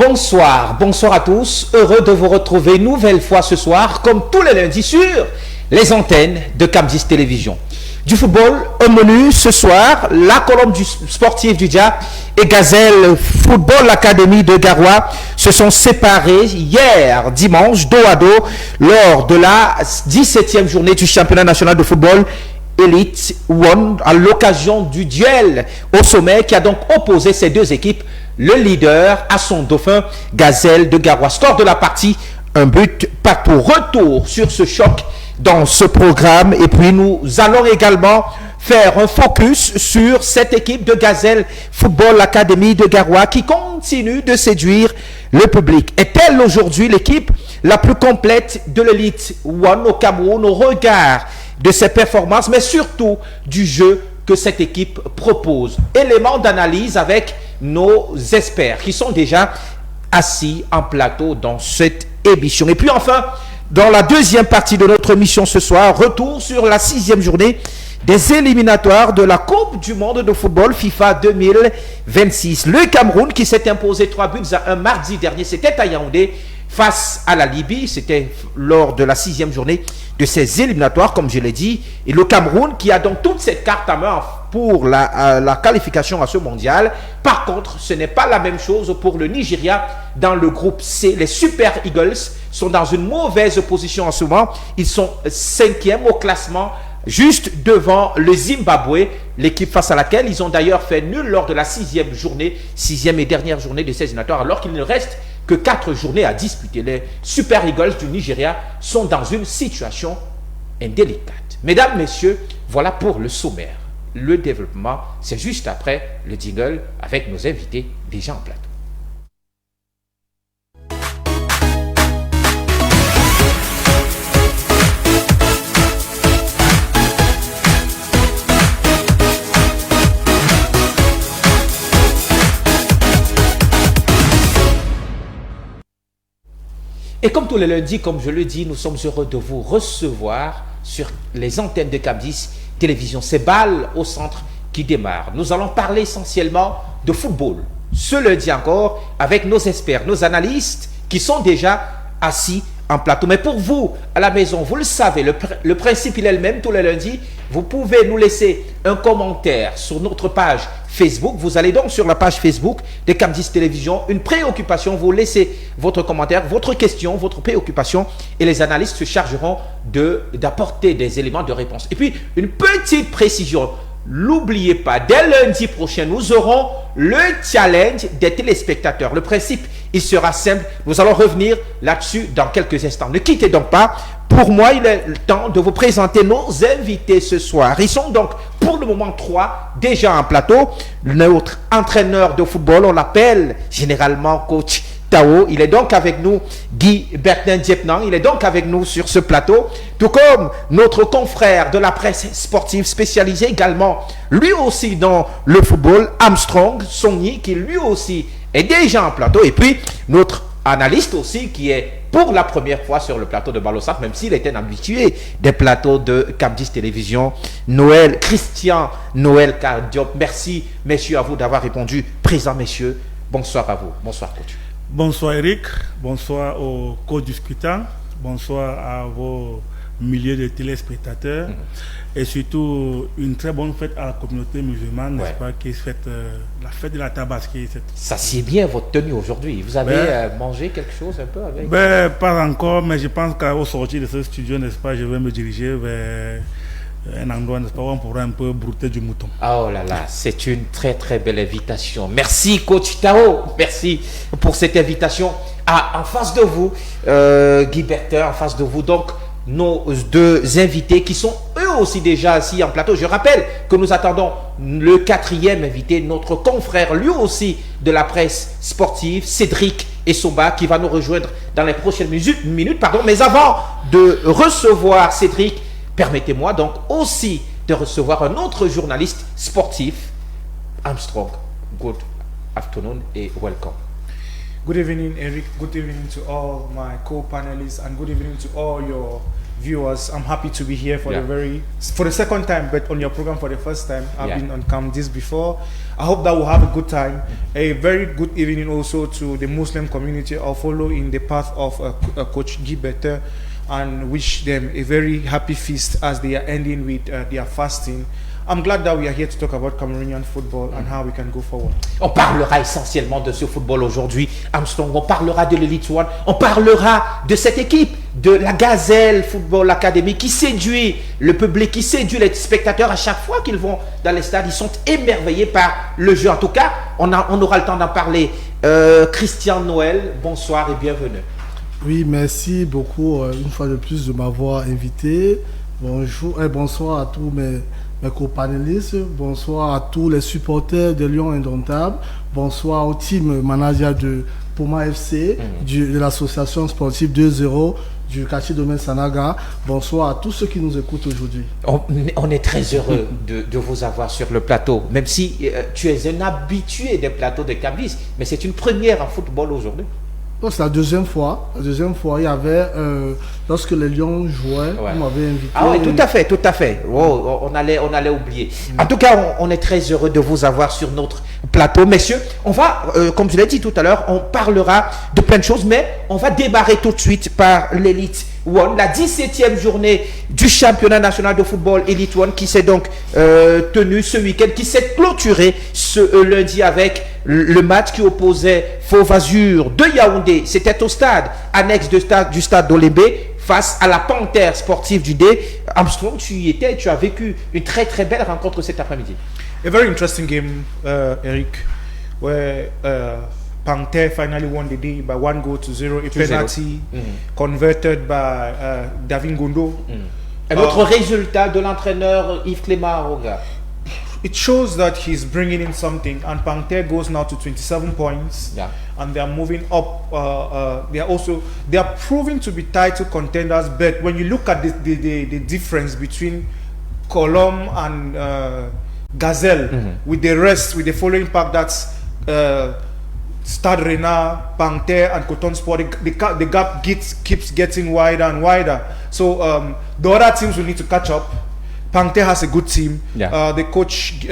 Bonsoir, bonsoir à tous. Heureux de vous retrouver une nouvelle fois ce soir, comme tous les lundis, sur les antennes de Cap10 Télévision. Du football, au menu ce soir, la colonne du sportif du Dia et Gazelle Football Academy de Garoua se sont séparés hier, dimanche, dos à dos, lors de la 17e journée du championnat national de football Elite One, à l'occasion du duel au sommet qui a donc opposé ces deux équipes, le leader à son dauphin Gazelle de Garoua. Score de la partie, un but partout. Retour sur ce choc dans ce programme, et puis nous allons également faire un focus sur cette équipe de Gazelle Football Academy de Garoua qui continue de séduire le public. Est-elle aujourd'hui l'équipe la plus complète de l'Elite One au Cameroun au regard de ses performances, mais surtout du jeu que cette équipe propose? Élément d'analyse avec nos experts qui sont déjà assis en plateau dans cette émission. Et puis enfin, dans la deuxième partie de notre émission ce soir, retour sur la 6e journée des éliminatoires de la Coupe du monde de football FIFA 2026. Le Cameroun qui s'est imposé 3 buts à 1 mardi dernier, c'était à Yaoundé, face à la Libye. C'était lors de la 6e journée de ces éliminatoires, comme je l'ai dit. Et le Cameroun qui a donc toute cette carte à main pour la qualification à ce mondial. Par contre, ce n'est pas la même chose pour le Nigeria dans le groupe C. Les Super Eagles sont dans une mauvaise position en ce moment. Ils sont 5e au classement, juste devant le Zimbabwe, l'équipe face à laquelle ils ont d'ailleurs fait nul lors de la 6e journée, 6e et dernière journée de ces éliminatoires, alors qu'il ne reste que 4 journées à disputer. Les Super Eagles du Nigeria sont dans une situation indélicate. Mesdames, messieurs, voilà pour le sommaire. Le développement, c'est juste après le jingle avec nos invités déjà en plateau. Et comme tous les lundis, comme je le dis, nous sommes heureux de vous recevoir sur les antennes de Cap10 Télévision. C'est Balle au centre qui démarre. Nous allons parler essentiellement de football. Ce lundi encore, avec nos experts, nos analystes qui sont déjà assis en plateau. Mais pour vous, à la maison, vous le savez, le principe, il est le même tous les lundis. Vous pouvez nous laisser un commentaire sur notre page Facebook. Vous allez donc sur la page Facebook de Cap10 Télévision. Une préoccupation, vous laissez votre commentaire, votre question, votre préoccupation, et les analystes se chargeront d'apporter des éléments de réponse. Et puis, une petite précision. N'oubliez pas, dès lundi prochain, nous aurons le challenge des téléspectateurs. Le principe, il sera simple. Nous allons revenir là-dessus dans quelques instants. Ne quittez donc pas. Pour moi, il est le temps de vous présenter nos invités ce soir. Ils sont donc pour le moment 3 déjà en plateau. Notre entraîneur de football, on l'appelle généralement coach Tao. Il est donc avec nous, Guy Bertin Diepnang. Il est donc avec nous sur ce plateau. Tout comme notre confrère de la presse sportive spécialisée également, lui aussi dans le football, Armstrong Songny, qui lui aussi est déjà en plateau. Et puis, notre analyste aussi qui est pour la première fois sur le plateau de Ballosat, même s'il était habitué des plateaux de Cap10 Télévision, Christian Noël Cardiop. Merci, messieurs, à vous d'avoir répondu. Présent, messieurs. Bonsoir à vous. Bonsoir, coach. Bonsoir Eric, bonsoir aux co-discutants, bonsoir à vos milliers de téléspectateurs et surtout une très bonne fête à la communauté musulmane, n'est-ce pas, qui fête la fête de la Tabaski. Ça sied bien votre tenue aujourd'hui. Vous avez mangé quelque chose un peu avec pas encore, mais je pense qu'au sortir de ce studio, n'est-ce pas, je vais me diriger vers un endroit, n'est-ce pas, où on pourra un peu brouter du mouton. Oh là là, c'est une très très belle invitation. Merci coach Tao, merci pour cette invitation. En face de vous, Guy Bertin, en face de vous, donc nos deux invités qui sont eux aussi déjà assis en plateau. Je rappelle que nous attendons le 4e invité, notre confrère lui aussi de la presse sportive, Cédric Essomba, qui va nous rejoindre dans les prochaines minutes. Mais avant de recevoir Cédric, permettez-moi donc aussi de recevoir un autre journaliste sportif, Armstrong. Good afternoon et welcome. Good evening, Eric. Good evening to all my co-panelists and good evening to all your viewers. I'm happy to be here for the second time, but on your program for the first time. I've been on Cam this before. I hope that we'll have a good time. A very good evening also to the Muslim community. I'll follow in the path of Coach Guy Bertin and wish them a very happy feast as they are ending with their fasting. I'm glad that we are here to talk about Cameroonian football and how we can go forward. On parlera essentiellement de ce football aujourd'hui, Armstrong. On parlera de l'Elite One. On parlera de cette équipe, de la Gazelle Football Academy qui séduit le public, qui séduit les spectateurs à chaque fois qu'ils vont dans les stades. Ils sont émerveillés par le jeu. En tout cas, on aura le temps d'en parler. Christian Noël, bonsoir et bienvenue. Oui, merci beaucoup une fois de plus de m'avoir invité. Bonjour et bonsoir à tous mes co-panélistes, bonsoir à tous les supporters de Lyon Indomptable, bonsoir au team manager de Puma FC, de l'association sportive 2-0 du quartier Domaine Sanaga. Bonsoir à tous ceux qui nous écoutent aujourd'hui. On est très heureux de vous avoir sur le plateau, même si tu es un habitué des plateaux de Cambis, mais c'est une première en football aujourd'hui. C'est la deuxième fois. La deuxième fois, il y avait, lorsque les Lions jouaient, on m'avait invité. Ah oui, tout à fait. Oh, on allait oublier. En tout cas, on est très heureux de vous avoir sur notre plateau. Messieurs, on va, comme je l'ai dit tout à l'heure, on parlera de plein de choses, mais on va démarrer tout de suite par l'Elite One, la 17e journée du championnat national de football Elite One qui s'est donc tenue ce week-end, qui s'est clôturée ce lundi avec le match qui opposait Fauve Azur de Yaoundé. C'était au stade annexe du stade d'Olébé face à la Panthère sportive du D. Armstrong, tu y étais, tu as vécu une très très belle rencontre cet après-midi. A very interesting game, Eric, where Panthère finally won the day by 1-0, a penalty converted by Davin Gondo. Un autre résultat de l'entraîneur Yves Clément Aroga. It shows that he's bringing in something, and Panthère goes now to 27 points, and they are moving up. They are proving to be title contenders. But when you look at the difference between Colombe and Gazelle, with the following pack, that's Stade Rennais, Panthère, and Coton Sport, the gap keeps getting wider and wider. So the other teams will need to catch up. Panthère has a good team. The coach,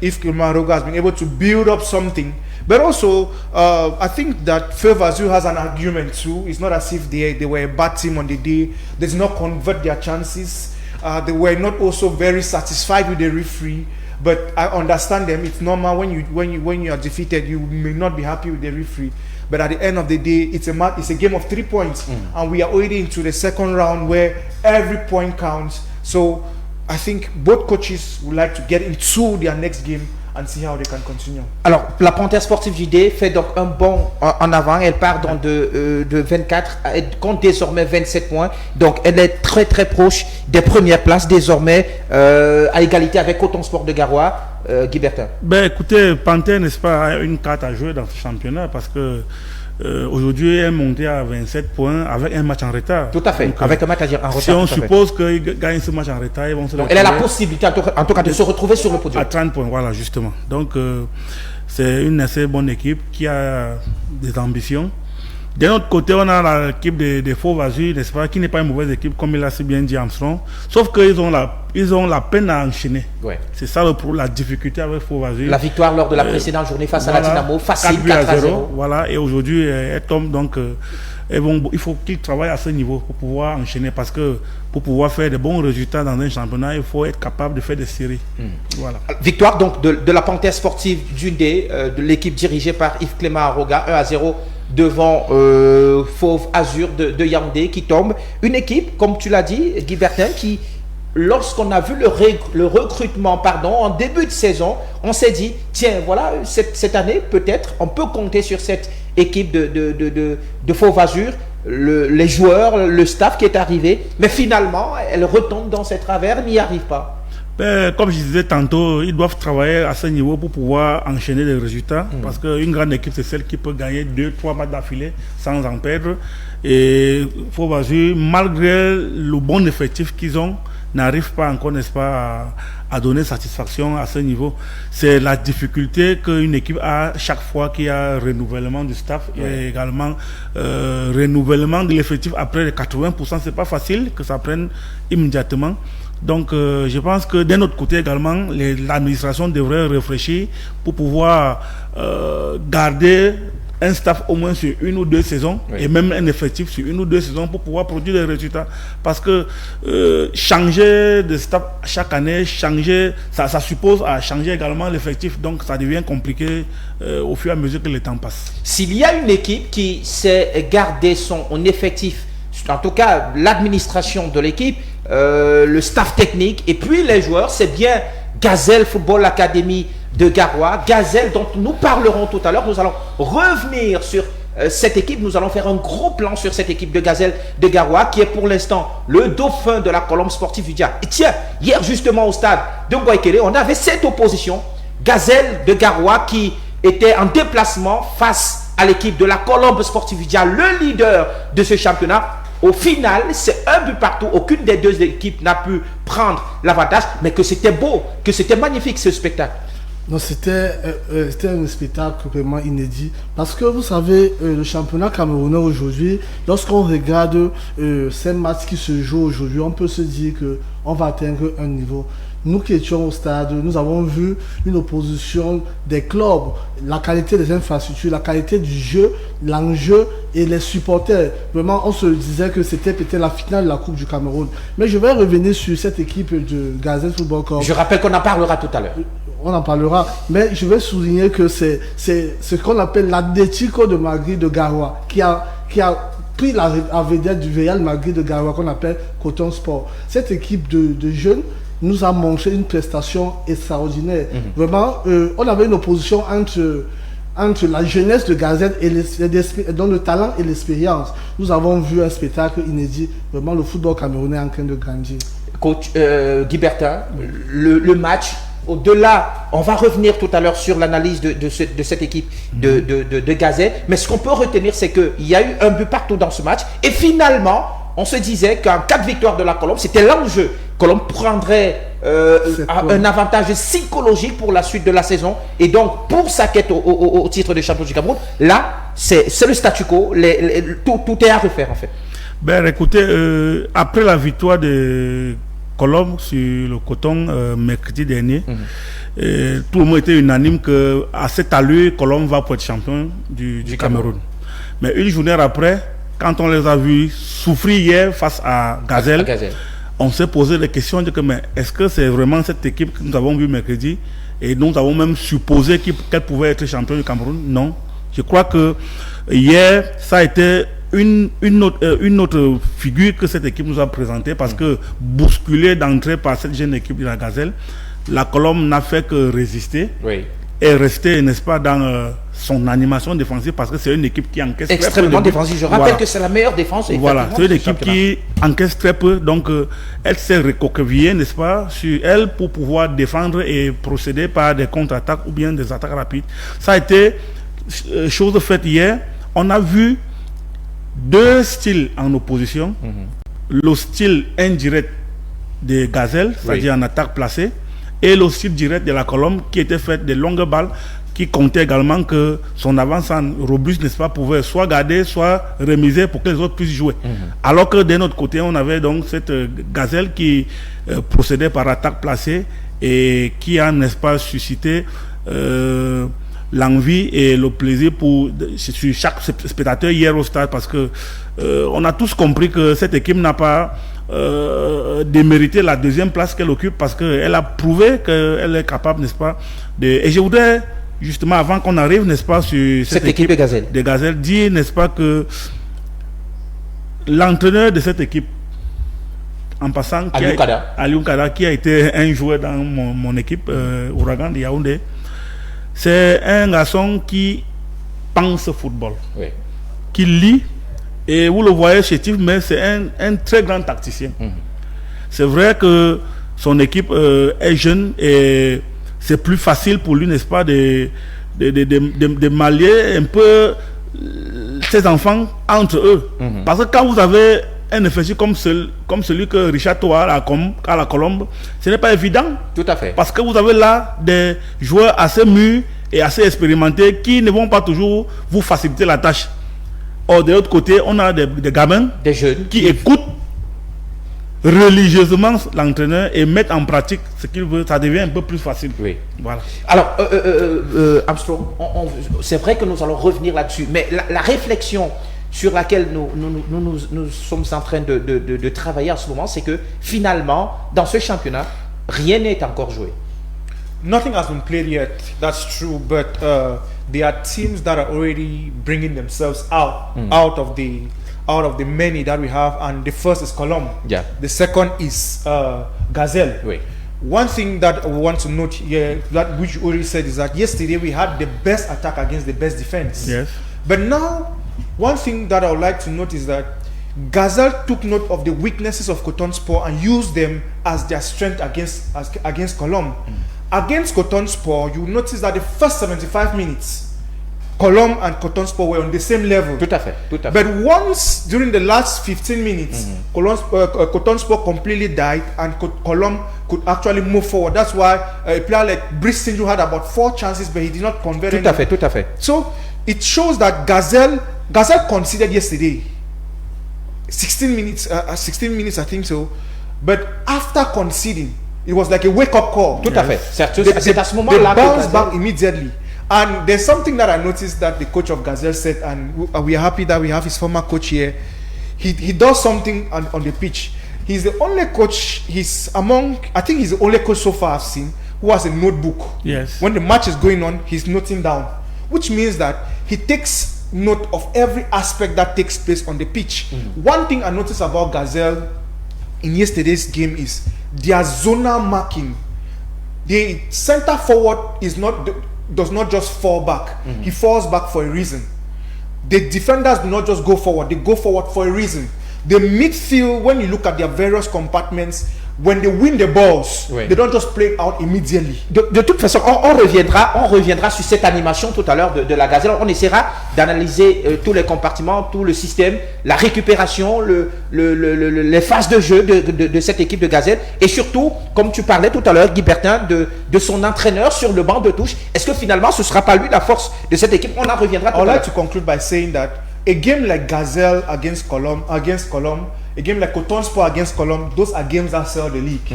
Yves Clément Aroga, has been able to build up something. But also, I think that Fauve Azur has an argument too. It's not as if they were a bad team on the day. They did not convert their chances. They were not also very satisfied with the referee. But I understand them. It's normal when you are defeated, you may not be happy with the referee. But at the end of the day, it's a game of 3 points, and we are already into the second round where every point counts. So I think both coaches would like to get into their next game and see how they can continue. Alors, la Panthère sportive du D fait donc un bond en avant. Elle part donc de 24, elle compte désormais 27 points. Donc, elle est très très proche des premières places désormais, à égalité avec Coton Sport de Garoua. Guy Bertin. Ben écoutez, Panthère, n'est-ce pas, a une carte à jouer dans ce championnat parce que aujourd'hui, elle est montée à 27 points avec un match en retard. Tout à fait, donc, avec un match en retard. Si on suppose qu'ils gagnent ce match en retard, ils vont se retrouver. Elle a la possibilité, en tout cas, de se retrouver sur le podium. À 30 points, voilà, justement. Donc, c'est une assez bonne équipe qui a des ambitions. D'un autre côté, on a l'équipe des Fauve Azur, n'est-ce pas, qui n'est pas une mauvaise équipe, comme il a si bien dit Armstrong. Sauf qu'ils ont la peine à enchaîner. Ouais. C'est ça la difficulté avec Fauve Azur. La victoire lors de la précédente journée face à la Dynamo, facile 4-0. Voilà, et aujourd'hui, elle tombe donc. Il faut qu'ils travaillent à ce niveau pour pouvoir enchaîner, parce que pour pouvoir faire de bons résultats dans un championnat, il faut être capable de faire des séries. Voilà. Victoire donc de la Panthère sportive du D, de l'équipe dirigée par Yves Clément Aroga, 1-0 devant Fauve Azur de Yaoundé qui tombe. Une équipe, comme tu l'as dit, Guy Bertin, qui, lorsqu'on a vu le recrutement en début de saison, on s'est dit, tiens, voilà, cette année, peut-être, on peut compter sur cette équipe de Fauve Azur, les joueurs, le staff qui est arrivé, mais finalement, elle retombe dans ses travers, n'y arrive pas. Comme je disais tantôt, ils doivent travailler à ce niveau pour pouvoir enchaîner les résultats, parce qu'une grande équipe, c'est celle qui peut gagner 2-3 matchs d'affilée sans en perdre. Et Fauve Azur, malgré le bon effectif qu'ils ont, n'arrive pas encore, n'est-ce pas, à donner satisfaction à ce niveau. C'est la difficulté qu'une équipe a chaque fois qu'il y a renouvellement du staff et également renouvellement de l'effectif après les 80%. C'est pas facile que ça prenne immédiatement. Donc je pense que d'un autre côté également, l'administration devrait réfléchir pour pouvoir garder un staff au moins sur 1 ou 2 saisons et même un effectif sur 1 ou 2 saisons pour pouvoir produire des résultats. Parce que changer de staff chaque année, ça suppose à changer également l'effectif. Donc ça devient compliqué au fur et à mesure que le temps passe. S'il y a une équipe qui sait garder son effectif, en tout cas l'administration de l'équipe, le staff technique et puis les joueurs, c'est bien Gazelle Football Academy de Garoua, Gazelle dont nous parlerons tout à l'heure. Nous allons revenir sur cette équipe, nous allons faire un gros plan sur cette équipe de Gazelle de Garoua qui est pour l'instant le dauphin de la colombe sportive du Dia. Et tiens, hier justement au stade de Boikele, on avait cette opposition, Gazelle de Garoua qui était en déplacement face à l'équipe de la colombe sportive du Dia, le leader de ce championnat. Au final, c'est un but partout. Aucune des deux équipes n'a pu prendre l'avantage, mais que c'était beau, que c'était magnifique ce spectacle. Non, c'était un spectacle vraiment inédit. Parce que vous savez, le championnat camerounais aujourd'hui, lorsqu'on regarde ces matchs qui se jouent aujourd'hui, on peut se dire qu'on va atteindre un niveau. Nous qui étions au stade, nous avons vu une opposition des clubs, la qualité des infrastructures, la qualité du jeu, l'enjeu et les supporters. Vraiment, on se disait que c'était peut-être la finale de la Coupe du Cameroun. Mais je vais revenir sur cette équipe de Gazelle Football Club. Je rappelle qu'on en parlera tout à l'heure. On en parlera, mais je vais souligner que c'est ce qu'on appelle l'Atlético de Madrid de Garoua qui a pris la vedette du Real Madrid de Garoua qu'on appelle Coton Sport. Cette équipe de jeunes nous a montré une prestation extraordinaire. Vraiment, on avait une opposition entre la jeunesse de Gazelle et dans le talent et l'expérience. Nous avons vu un spectacle inédit. Vraiment, le football camerounais est en train de grandir. Coach Guy Bertin, le match, au-delà, on va revenir tout à l'heure sur l'analyse de cette équipe de Gazelle, mais ce qu'on peut retenir, c'est qu'il y a eu un but partout dans ce match, et finalement, on se disait qu'en cas de victoire de la Colombe, c'était l'enjeu. Colombe prendrait un avantage psychologique pour la suite de la saison, et donc pour sa quête au titre de champion du Cameroun, là, c'est le statu quo, tout est à refaire en fait. Ben écoutez, après la victoire de Colombe sur le Coton mercredi dernier, tout le monde était unanime qu'à cette allure, Colombe va pour être champion du Cameroun. Mais une journée après, quand on les a vus souffrir hier face à Gazelle, on s'est posé des questions de que mais est-ce que c'est vraiment cette équipe que nous avons vue mercredi et nous avons même supposé qu'elle pouvait être champion du Cameroun? Non. Je crois que hier, ça a été une autre figure que cette équipe nous a présentée parce que bousculée d'entrée par cette jeune équipe de la Gazelle, la Colombe n'a fait que résister et rester, n'est-ce pas, dans son animation défensive parce que c'est une équipe qui encaisse extrêmement défensive. Je rappelle que c'est la meilleure défense. Voilà, c'est une équipe qui encaisse très peu, donc elle s'est recroquevillée, n'est-ce pas, sur elle pour pouvoir défendre et procéder par des contre-attaques ou bien des attaques rapides. Ça a été chose faite hier. On a vu deux styles en opposition. Le style indirect des Gazelles, c'est-à-dire en attaque placée, et le style direct de la Colombe qui était fait de longues balles, qui comptait également que son avance en robuste, n'est-ce pas, pouvait soit garder, soit remiser pour que les autres puissent jouer. Alors que d'un autre côté, on avait donc cette Gazelle qui procédait par attaque placée et qui a, n'est-ce pas, suscité l'envie et le plaisir sur chaque spectateur hier au stade parce que on a tous compris que cette équipe n'a pas démérité la deuxième place qu'elle occupe parce qu'elle a prouvé qu'elle est capable, n'est-ce pas, et je voudrais justement avant qu'on arrive, n'est-ce pas, sur cette équipe de Gazelle, dire, n'est-ce pas, que l'entraîneur de cette équipe, en passant, Aliou Kada, qui a été un joueur dans mon équipe Ouragan de Yaoundé, c'est un garçon qui pense football, qui lit, et vous le voyez chez Tif, mais c'est un très grand tacticien. C'est vrai que son équipe est jeune et c'est plus facile pour lui, n'est-ce pas, de mallier un peu ses enfants entre eux. Parce que quand vous avez un effectif comme celui que Richard Toa à la Colombe, ce n'est pas évident. Tout à fait. Parce que vous avez là des joueurs assez mûrs et assez expérimentés qui ne vont pas toujours vous faciliter la tâche. Or, de l'autre côté, on a des gamins, des jeunes qui écoutent religieusement l'entraîneur et mettent en pratique ce qu'il veut. Ça devient un peu plus facile. Oui. Voilà. Alors, Armstrong, c'est vrai que nous allons revenir là-dessus, mais la réflexion sur laquelle nous sommes en train de travailler en ce moment, c'est que finalement, dans ce championnat, rien n'est encore joué. Nothing has been played yet, that's true, but there are teams that are already bringing themselves out of the many that we have, and the first is Colombe. Yeah. The second is Gazelle. Oui. One thing that I want to note here, that which you already said, is that yesterday we had the best attack against the best defense. Yes. But now, one thing that I would like to note is that Gazelle took note of the weaknesses of Cotonsport and used them as their strength against Colombe. Against Cotonsport, you notice that the first 75 minutes, Colombe and Cotonsport were on the same level. Tout à fait. But once during the last 15 minutes, Cotonsport completely died and Colombe could actually move forward. That's why a player like Brice Sinju had about 4 chances, but he did not convert any. Tout à fait. So it shows that Gazelle conceded yesterday 16 minutes I think so, but after conceding, it was like a wake-up call. Tout à fait. C'est à ce moment-là they bounced back immediately. And there's something that I noticed that the coach of Gazelle said, and we are happy that we have his former coach here. He does something on the pitch. He's the only coach, I think he's the only coach so far I've seen who has a notebook. Yes. When the match is going on, he's noting down, which means that he takes note of every aspect that takes place on the pitch. One thing I noticed about Gazelle in yesterday's game is their zonal marking. The center forward does not just fall back. He falls back for a reason. The defenders do not just go forward, they go forward for a reason. The midfield, when you look at their various compartments, when they win the balls, they don't just play it out immediately. De toute façon, on reviendra sur cette animation tout à l'heure de la Gazelle. On essaiera d'analyser tous les compartiments, tout le système, la récupération, les phases de jeu de cette équipe de Gazelle. Et surtout, comme tu parlais tout à l'heure, Guy Bertin, de son entraîneur sur le banc de touche. Est-ce que finalement, ce ne sera pas lui la force de cette équipe? On en reviendra tout à l'heure. I would like to conclude by saying that a game like Gazelle against Colombe, a game like Cotonsport against Colombe, those are games that sell the league.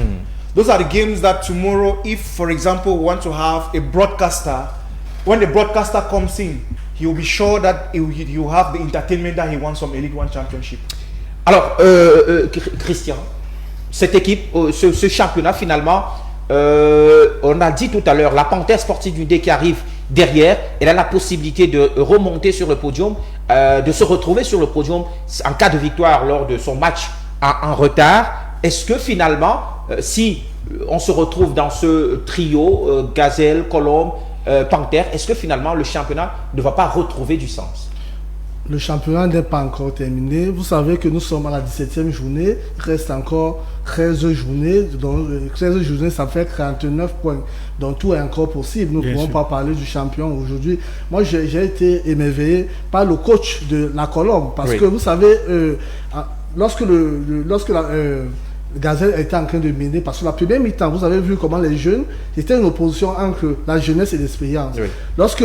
Those are the games that tomorrow, if, for example, we want to have a broadcaster, when the broadcaster comes in, he will be sure that he will have the entertainment that he wants from a League One Championship. Alors, Christian, cette équipe, ce championnat, finalement, on a dit tout à l'heure, la Panthère Sportive du Dé qui arrive derrière, elle a la possibilité de remonter sur le podium, de se retrouver sur le podium en cas de victoire lors de son match en retard. Est-ce que finalement, si on se retrouve dans ce trio, Gazelle, Colombe, Panthère, est-ce que finalement le championnat ne va pas retrouver du sens? Le championnat n'est pas encore terminé. Vous savez que nous sommes à la 17e journée. Il reste encore 13 journées. Donc, 13 journées, ça fait 49 points. Donc, tout est encore possible. Nous ne pouvons pas parler du champion aujourd'hui. Moi, j'ai été émerveillé par le coach de la Colombe. Parce que vous savez, lorsque Gazelle était en train de miner, parce que la première mi-temps, vous avez vu comment les jeunes, c'était une opposition entre la jeunesse et l'expérience. Lorsque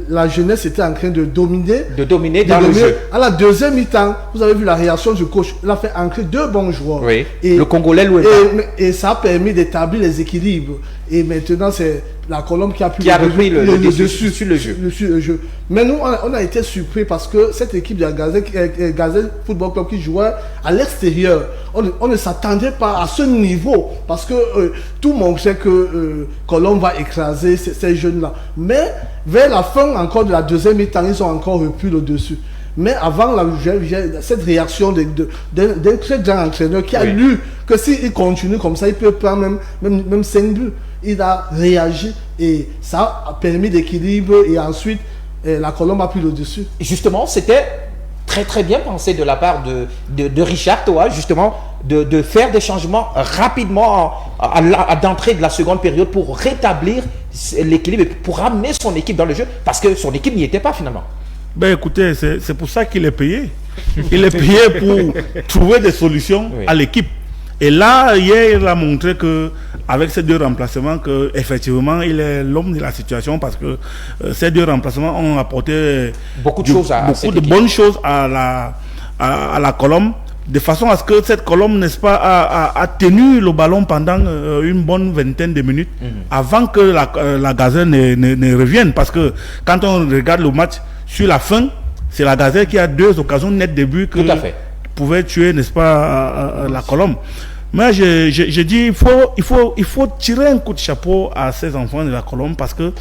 la jeunesse était en train de dominer dans le jeu, à la deuxième mi-temps, vous avez vu la réaction du coach. Il a fait entrer 2 bons joueurs. Et le Congolais Louéba. Et ça a permis d'établir les équilibres. Et maintenant, c'est la Colombe qui a repris le dessus sur le jeu. Mais nous, on a été surpris parce que cette équipe de Gazelle Football Club qui jouait à l'extérieur, on ne s'attendait pas à ce niveau parce que tout le monde sait que Colombe va écraser ces jeunes-là. Mais vers la fin encore de la deuxième mi-temps, ils ont encore repris le dessus. Mais avant cette réaction d'un très grand entraîneur qui a lu que s'il continue comme ça, il peut prendre même 5 buts. Il a réagi et ça a permis d'équilibre et ensuite la Colombe a pris le dessus. Justement, c'était très très bien pensé de la part de Richard Toa, justement, de faire des changements rapidement d'entrée de la seconde période pour rétablir l'équilibre et pour ramener son équipe dans le jeu parce que son équipe n'y était pas finalement. Ben écoutez, c'est pour ça qu'il est payé. Il est payé pour trouver des solutions à l'équipe. Et là, hier, il a montré que avec ces 2 remplacements, que effectivement, il est l'homme de la situation parce que ces 2 remplacements ont apporté beaucoup de bonnes choses à la colonne, de façon à ce que cette colonne, n'est-ce pas, a tenu le ballon pendant une bonne vingtaine de minutes avant que la Gazelle ne revienne. Parce que quand on regarde le match, sur la fin, c'est la Gazelle qui a 2 occasions nettes de but que pouvait tuer, n'est-ce pas, la colonne. Mais je dis, il faut tirer un coup de chapeau à ces enfants de la colonne parce que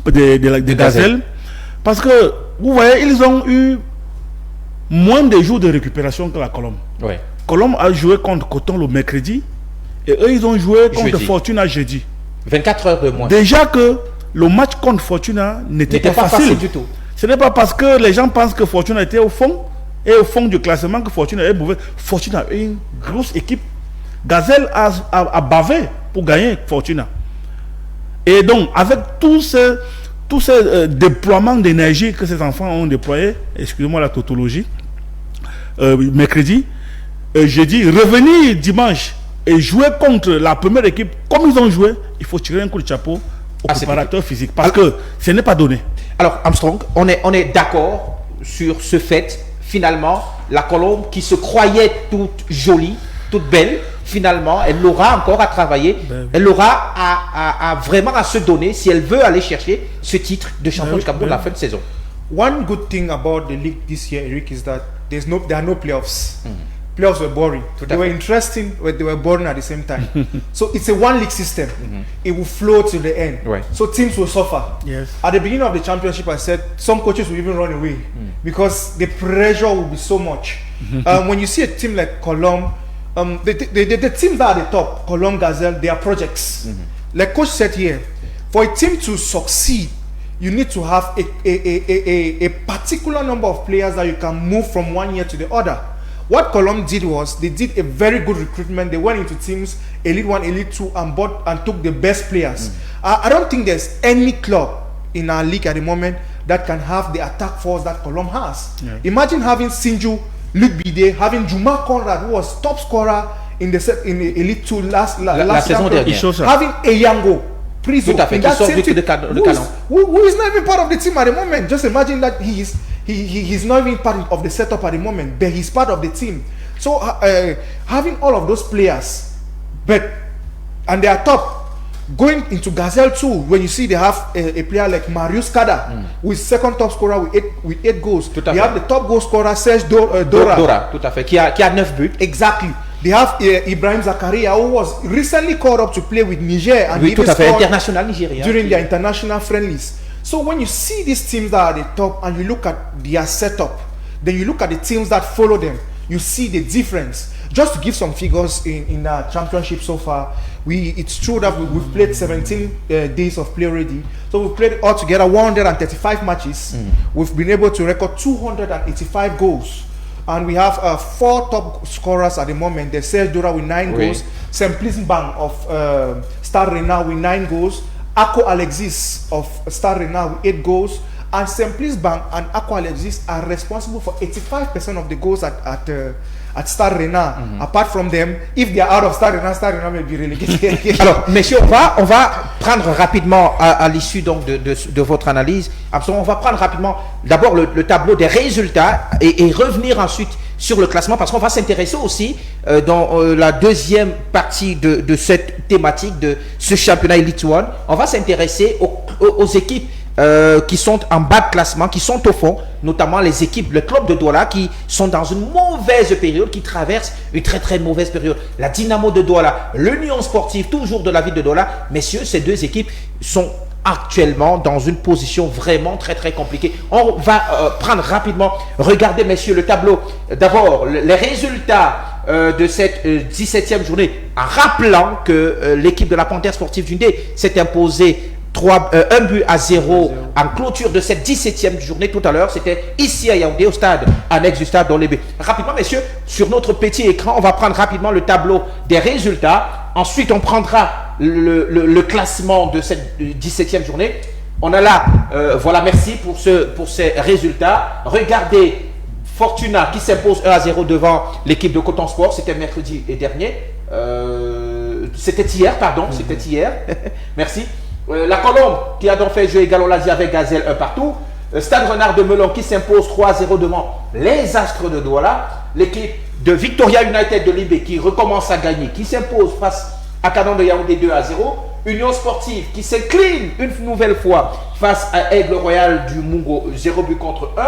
des Gazelles, parce que vous voyez, ils ont eu moins de jours de récupération que la Colombe. Colombe a joué contre Coton le mercredi et eux ils ont joué contre Fortuna jeudi. 24 heures de moins. Déjà que le match contre Fortuna n'était pas facile du tout. Ce n'est pas parce que les gens pensent que Fortuna était au fond du classement que Fortuna est mauvais. Fortuna est une grosse équipe. Gazelle a bavé pour gagner Fortuna. Et donc, avec tous ces déploiements d'énergie que ces enfants ont déployés, excusez-moi la tautologie, mercredi, jeudi, revenir dimanche et jouer contre la première équipe comme ils ont joué, il faut tirer un coup de chapeau aux préparateurs physiques parce que ce n'est pas donné. Alors, Armstrong, on est d'accord sur ce fait. Finalement, la Colombe qui se croyait toute jolie, toute belle, finalement, elle aura encore à travailler. Elle aura vraiment à se donner si elle veut aller chercher ce titre de champion du Cameroun à la fin de saison. One good thing about the league this year, Eric, is that there are no playoffs. Playoffs were boring. They were interesting, but they were boring at the same time. So it's a one-league system. It will flow to the end. So teams will suffer. Yes. At the beginning of the championship, I said some coaches will even run away because the pressure will be so much. When you see a team like Colombe, the teams that are at the top, Colombe, Gazelle, they are projects. Like Coach said here, for a team to succeed, you need to have a particular number of players that you can move from one year to the other. What Colombe did was they did a very good recruitment. They went into teams, Elite 1, Elite 2, and bought and took the best players. I don't think there's any club in our league at the moment that can have the attack force that Colombe has. Imagine having Sinju, Luc Bide, having Juma Conrad, who was top scorer in the Elite 2 last saison dernière. Having Eyango, Priso, tout à fait, in that same team, who is not even part of the team at the moment. Just imagine that he's not even part of the setup at the moment, but he's part of the team. So having all of those players, and they are top. Going into Gazelle too, when you see they have a player like Marius Kada, who is second top scorer with 8 goals. They have the top goal scorer Serge Dora. Tout à fait, qui a 9 buts. Exactly. They have Ibrahim Zakaria, who was recently called up to play with Niger and tout à fait, international Nigeria during their international friendlies. So when you see these teams that are at the top and you look at their setup, then you look at the teams that follow them, you see the difference. Just to give some figures in our championship so far, it's true that we've played 17 days of play already. So we've played altogether 135 matches. We've been able to record 285 goals. And we have 4 top scorers at the moment. There's Serge Dora with 9 goals. Simplice Bang of Stade Rennais with 9 goals. Ako Alexis of Stade Rennais with 8 goals. And Simplice Bang and Ako Alexis are responsible for 85% of the goals at Stade Rennais. Apart from them, if they are out of Stade Rennais may be relegated. Alors, messieurs, on va prendre rapidement à l'issue donc de votre analyse. Absolument, on va prendre rapidement d'abord le tableau des résultats et revenir ensuite sur le classement parce qu'on va s'intéresser aussi dans la deuxième partie de cette thématique de ce championnat Elite 1. On va s'intéresser aux équipes qui sont en bas de classement, qui sont au fond, notamment les équipes, le club de Douala qui sont dans une mauvaise période, qui traversent une très très mauvaise période. La Dynamo de Douala, l'Union Sportive, toujours de la ville de Douala. Messieurs, ces deux équipes sont actuellement dans une position vraiment très très compliquée. On va prendre rapidement, regardez messieurs le tableau. D'abord, les résultats de cette 17e journée, en rappelant que l'équipe de la Panthère Sportive du Ndé s'est imposée 1 but à 0 en clôture de cette 17e journée tout à l'heure. C'était ici à Yaoundé, au stade annexe du stade d'Olébé. Rapidement, messieurs, sur notre petit écran, on va prendre rapidement le tableau des résultats. Ensuite, on prendra le classement de cette 17e journée. On a là, voilà, merci pour ces résultats. Regardez, Fortuna qui s'impose 1-0 devant l'équipe de Coton Sport. C'était mercredi dernier. C'était hier, pardon. C'était hier. Merci. La Colombe qui a donc fait jouer Galolazi avec Gazelle 1 partout. Stade Renard de Melon qui s'impose 3-0 devant les Astres de Douala. L'équipe de Victoria United de Libé qui recommence à gagner, qui s'impose face à Canon de Yaoundé 2-0. Union Sportive qui s'incline une nouvelle fois face à Aigle Royal du Mungo 0 but contre 1.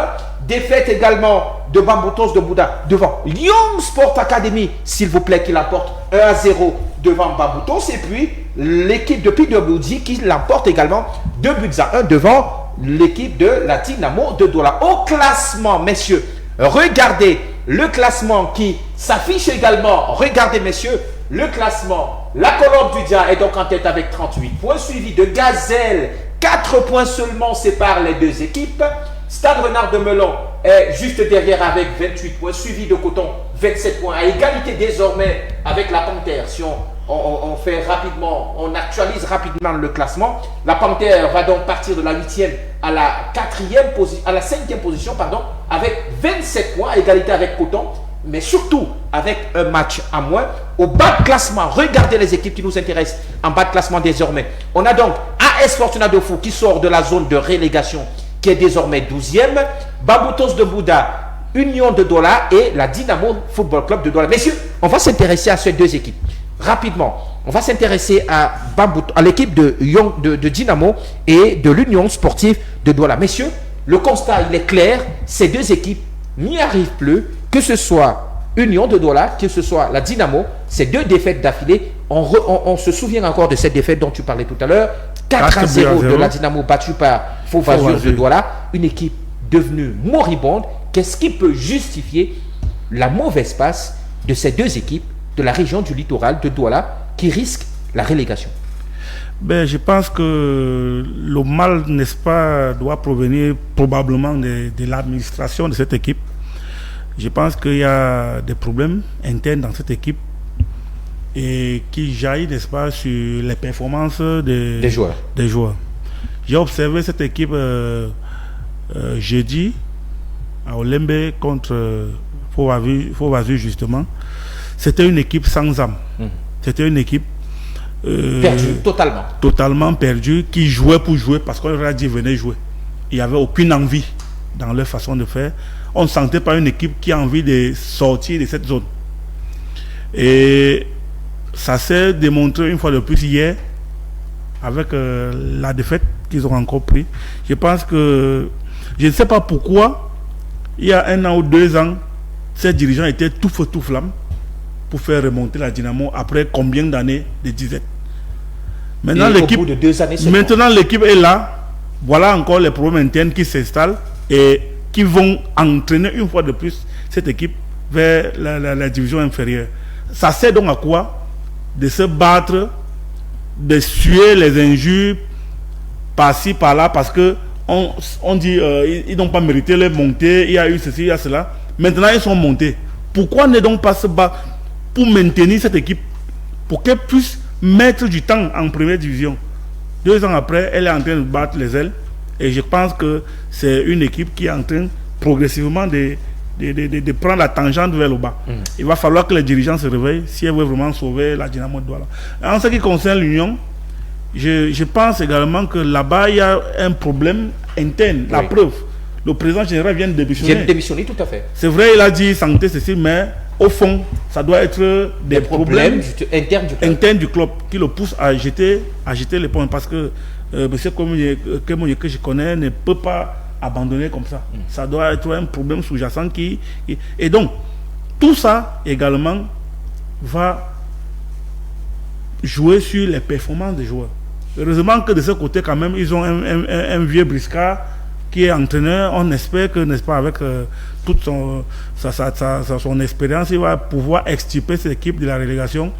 Défaite également de Bamboutos de Bouddha devant Young Sport Academy, s'il vous plaît, qui l'emporte 1-0 devant Bamboutos. Et puis l'équipe de PWD qui l'emporte également 2-1 devant l'équipe de la Dynamo de Douala. Au classement, messieurs, regardez le classement qui s'affiche également. Regardez, messieurs, le classement. La Colombe du Dia est donc en tête avec 38 points, suivi de Gazelle. 4 points seulement séparent les deux équipes. Stade Renard de Melon est juste derrière avec 28 points, suivi de Coton 27 points, à égalité désormais avec la Panthère. Si on fait rapidement, on actualise rapidement le classement. La Panthère va donc partir de la 8e à la 5e position, pardon, avec 27 points, à égalité avec Coton, mais surtout avec un match à moins. Au bas de classement, regardez les équipes qui nous intéressent en bas de classement désormais. On a donc AS Fortuna de Fou qui sort de la zone de relégation, qui est désormais 12e, Bamboutos de Bouddha, Union de Douala et la Dynamo Football Club de Douala. Messieurs, on va s'intéresser à ces deux équipes. Rapidement, on va s'intéresser à l'équipe de Dynamo et de l'Union Sportive de Douala. Messieurs, le constat, il est clair, ces deux équipes n'y arrivent plus, que ce soit Union de Douala, que ce soit la Dynamo, ces deux défaites d'affilée. On se souvient encore de cette défaite dont tu parlais tout à l'heure, 4-0 de la Dynamo battue par Faux-Vazur de Douala, une équipe devenue moribonde. Qu'est-ce qui peut justifier la mauvaise passe de ces deux équipes de la région du littoral de Douala qui risquent la relégation? Je pense que le mal, n'est-ce pas, doit provenir probablement de l'administration de cette équipe. Je pense qu'il y a des problèmes internes dans cette équipe et qui jaillissent, n'est-ce pas, sur les performances des joueurs. J'ai observé cette équipe jeudi à Olembe contre Faux-Vazur justement. C'était une équipe sans âme. C'était une équipe perdue, totalement perdue, qui jouait pour jouer parce qu'on leur a dit venez jouer. Il n'y avait aucune envie dans leur façon de faire. On ne sentait pas une équipe qui a envie de sortir de cette zone. Et ça s'est démontré une fois de plus hier avec la défaite qu'ils ont encore pris. Je pense que, je ne sais pas pourquoi, il y a 1 an ou 2 ans, ces dirigeants étaient tout feu tout flamme pour faire remonter la Dynamo après combien d'années de disette. Maintenant l'équipe est là. Voilà encore les problèmes internes qui s'installent et qui vont entraîner une fois de plus cette équipe vers la division inférieure. Ça sert donc à quoi? De se battre, de suer les injures par-ci, par-là, parce que on dit ils n'ont pas mérité leur montée, il y a eu ceci, il y a cela. Maintenant ils sont montés. Pourquoi ne donc pas se battre pour maintenir cette équipe, pour qu'elle puisse mettre du temps en première division? 2 ans après, elle est en train de battre les ailes. Et je pense que c'est une équipe qui est en train progressivement de prendre la tangente vers le bas. Il va falloir que les dirigeants se réveillent si elle veut vraiment sauver la Dynamo de Douala. En ce qui concerne l'Union, je pense également que là-bas, il y a un problème interne. La preuve, le président général vient de démissionner. Vient de démissionner, tout à fait. C'est vrai, il a dit santé, ceci, mais au fond, ça doit être des problèmes internes du club qui le poussent à jeter les points. Parce que M. Kemoye, que je connais, ne peut pas abandonner comme ça. Ça doit être un problème sous-jacent et donc, tout ça également va jouer sur les performances des joueurs. Heureusement que de ce côté, quand même, ils ont un vieux briscard qui est entraîneur. On espère que, n'est-ce pas, avec toute son expérience, il va pouvoir extirper cette équipe de la relégation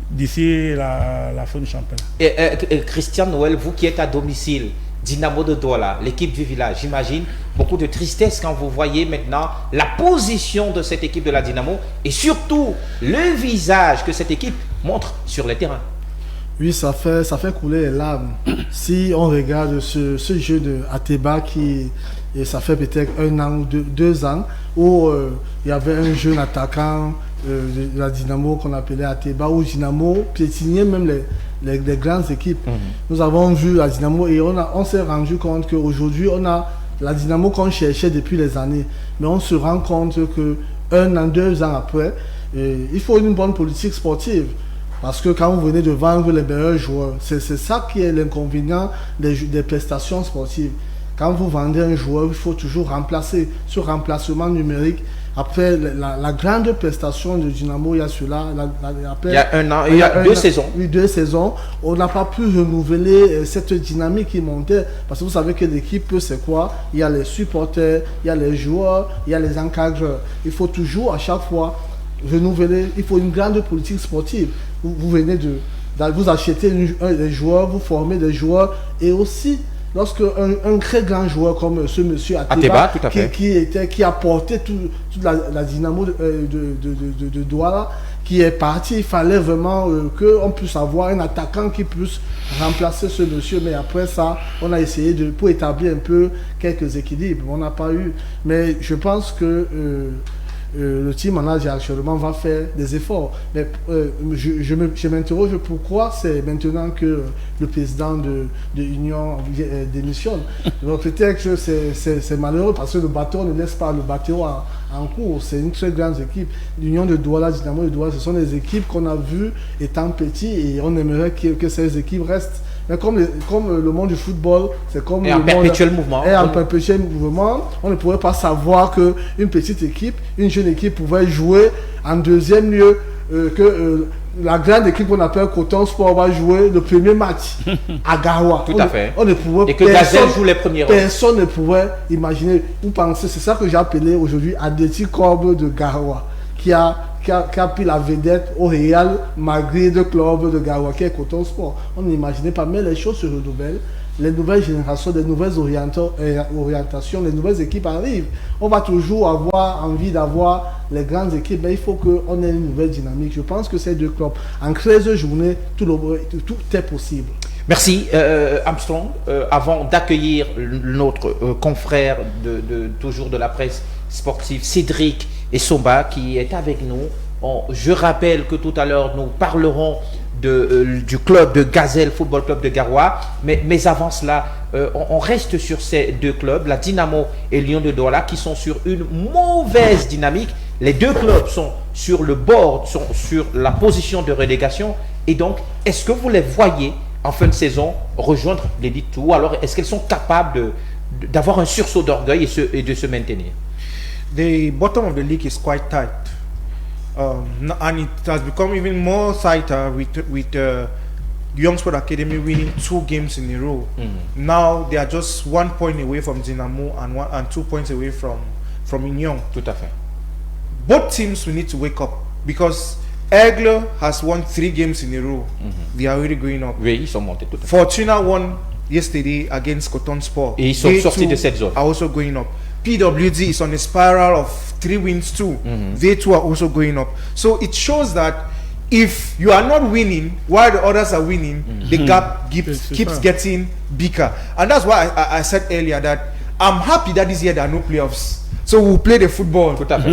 d'ici la fin du championnat. Et Christian Noël, vous qui êtes à domicile, Dynamo de Douala, l'équipe du village, j'imagine beaucoup de tristesse quand vous voyez maintenant la position de cette équipe de la Dynamo et surtout le visage que cette équipe montre sur le terrain. Oui, ça fait couler les larmes. Si on regarde ce jeu de Ateba et ça fait peut-être 1 an ou 2 ans, où il y avait un jeune attaquant de la Dynamo qu'on appelait Ateba, où Dynamo piétinait même les grandes équipes. Nous avons vu la Dynamo et on s'est rendu compte qu'aujourd'hui, on a la Dynamo qu'on cherchait depuis les années. Mais on se rend compte que 1 an, 2 ans après, il faut une bonne politique sportive. Parce que quand vous venez de vendre les meilleurs joueurs, c'est ça qui est l'inconvénient des prestations sportives. Quand vous vendez un joueur, il faut toujours remplacer. Ce remplacement numérique, après la grande prestation de Dynamo, il y a cela. Il y a 1 an, il y a 2 saisons. Oui, 2 saisons. On n'a pas pu renouveler cette dynamique qui montait. Parce que vous savez que l'équipe, c'est quoi? Il y a les supporters, il y a les joueurs, il y a les encadreurs. Il faut toujours, à chaque fois, renouveler. Il faut une grande politique sportive. Vous venez vous achetez des joueurs, vous formez des joueurs et aussi lorsque un très grand joueur comme ce monsieur Ateba qui a porté toute la dynamo de Douala qui est parti, il fallait vraiment qu'on puisse avoir un attaquant qui puisse remplacer ce monsieur. Mais après ça, on a essayé pour établir un peu quelques équilibres. On n'a pas eu. Mais je pense que le team manager actuellement va faire des efforts. Mais je m'interroge pourquoi c'est maintenant que le président de Union démissionne. Donc peut-être que c'est malheureux parce que le bateau ne laisse pas le bateau en cours. C'est une très grande équipe. L'Union de Douala, Dynamo de Douala, ce sont des équipes qu'on a vues étant petits et on aimerait que ces équipes restent. Mais comme le monde du football, c'est comme un perpétuel mouvement. Et un perpétuel mouvement, on ne pourrait pas savoir qu'une petite équipe, une jeune équipe pouvait jouer en deuxième lieu, que la grande équipe qu'on appelle Coton Sport va jouer le premier match à Garoua. Tout à fait. On ne pouvait, et que Gazelle joue les premiers rôles. Personne ne pouvait imaginer ou penser. C'est ça que j'ai appelé aujourd'hui Athletic Corbe de Garoua, qui a pris la vedette au Real malgré le club de Garoua qui est Coton Sport. On n'imaginait pas, mais les choses se renouvellent. Les nouvelles générations, les nouvelles orientations, les nouvelles équipes arrivent. On va toujours avoir envie d'avoir les grandes équipes, mais il faut qu'on ait une nouvelle dynamique. Je pense que ces 2 clubs, en 13 journées, tout est possible. Merci Armstrong. Avant d'accueillir notre confrère toujours de la presse sportive, Cédric Essomba, qui est avec nous. Je rappelle que tout à l'heure, nous parlerons du club de Gazelle Football Club de Garoua. Mais avant cela, on reste sur ces 2 clubs, la Dynamo et Lion de Douala, qui sont sur une mauvaise dynamique. Les 2 clubs sont sur le bord, sont sur la position de relégation. Et donc, est-ce que vous les voyez en fin de saison rejoindre les dites ou alors est-ce qu'elles sont capables d'avoir un sursaut d'orgueil et de se maintenir? The bottom of the league is quite tight, and it has become even more tighter with Young Sport Academy winning 2 games in a row. Now they are just 1 point away from Dynamo and 2 points away from Union. Tout à fait. Both teams will need to wake up because Aigle has won 3 games in a row. They are already going up. Oui, ils sont montés. Tout à fait. Fortuna won yesterday against Coton Sport. Et ils sont sortis de cette zone. Are also going up. PWD is on a spiral of 3 wins too. They too are also going up. So it shows that if you are not winning while the others are winning, the gap keeps getting bigger. And that's why I said earlier that I'm happy that this year there are no playoffs. So we'll play the football. Tout à fait.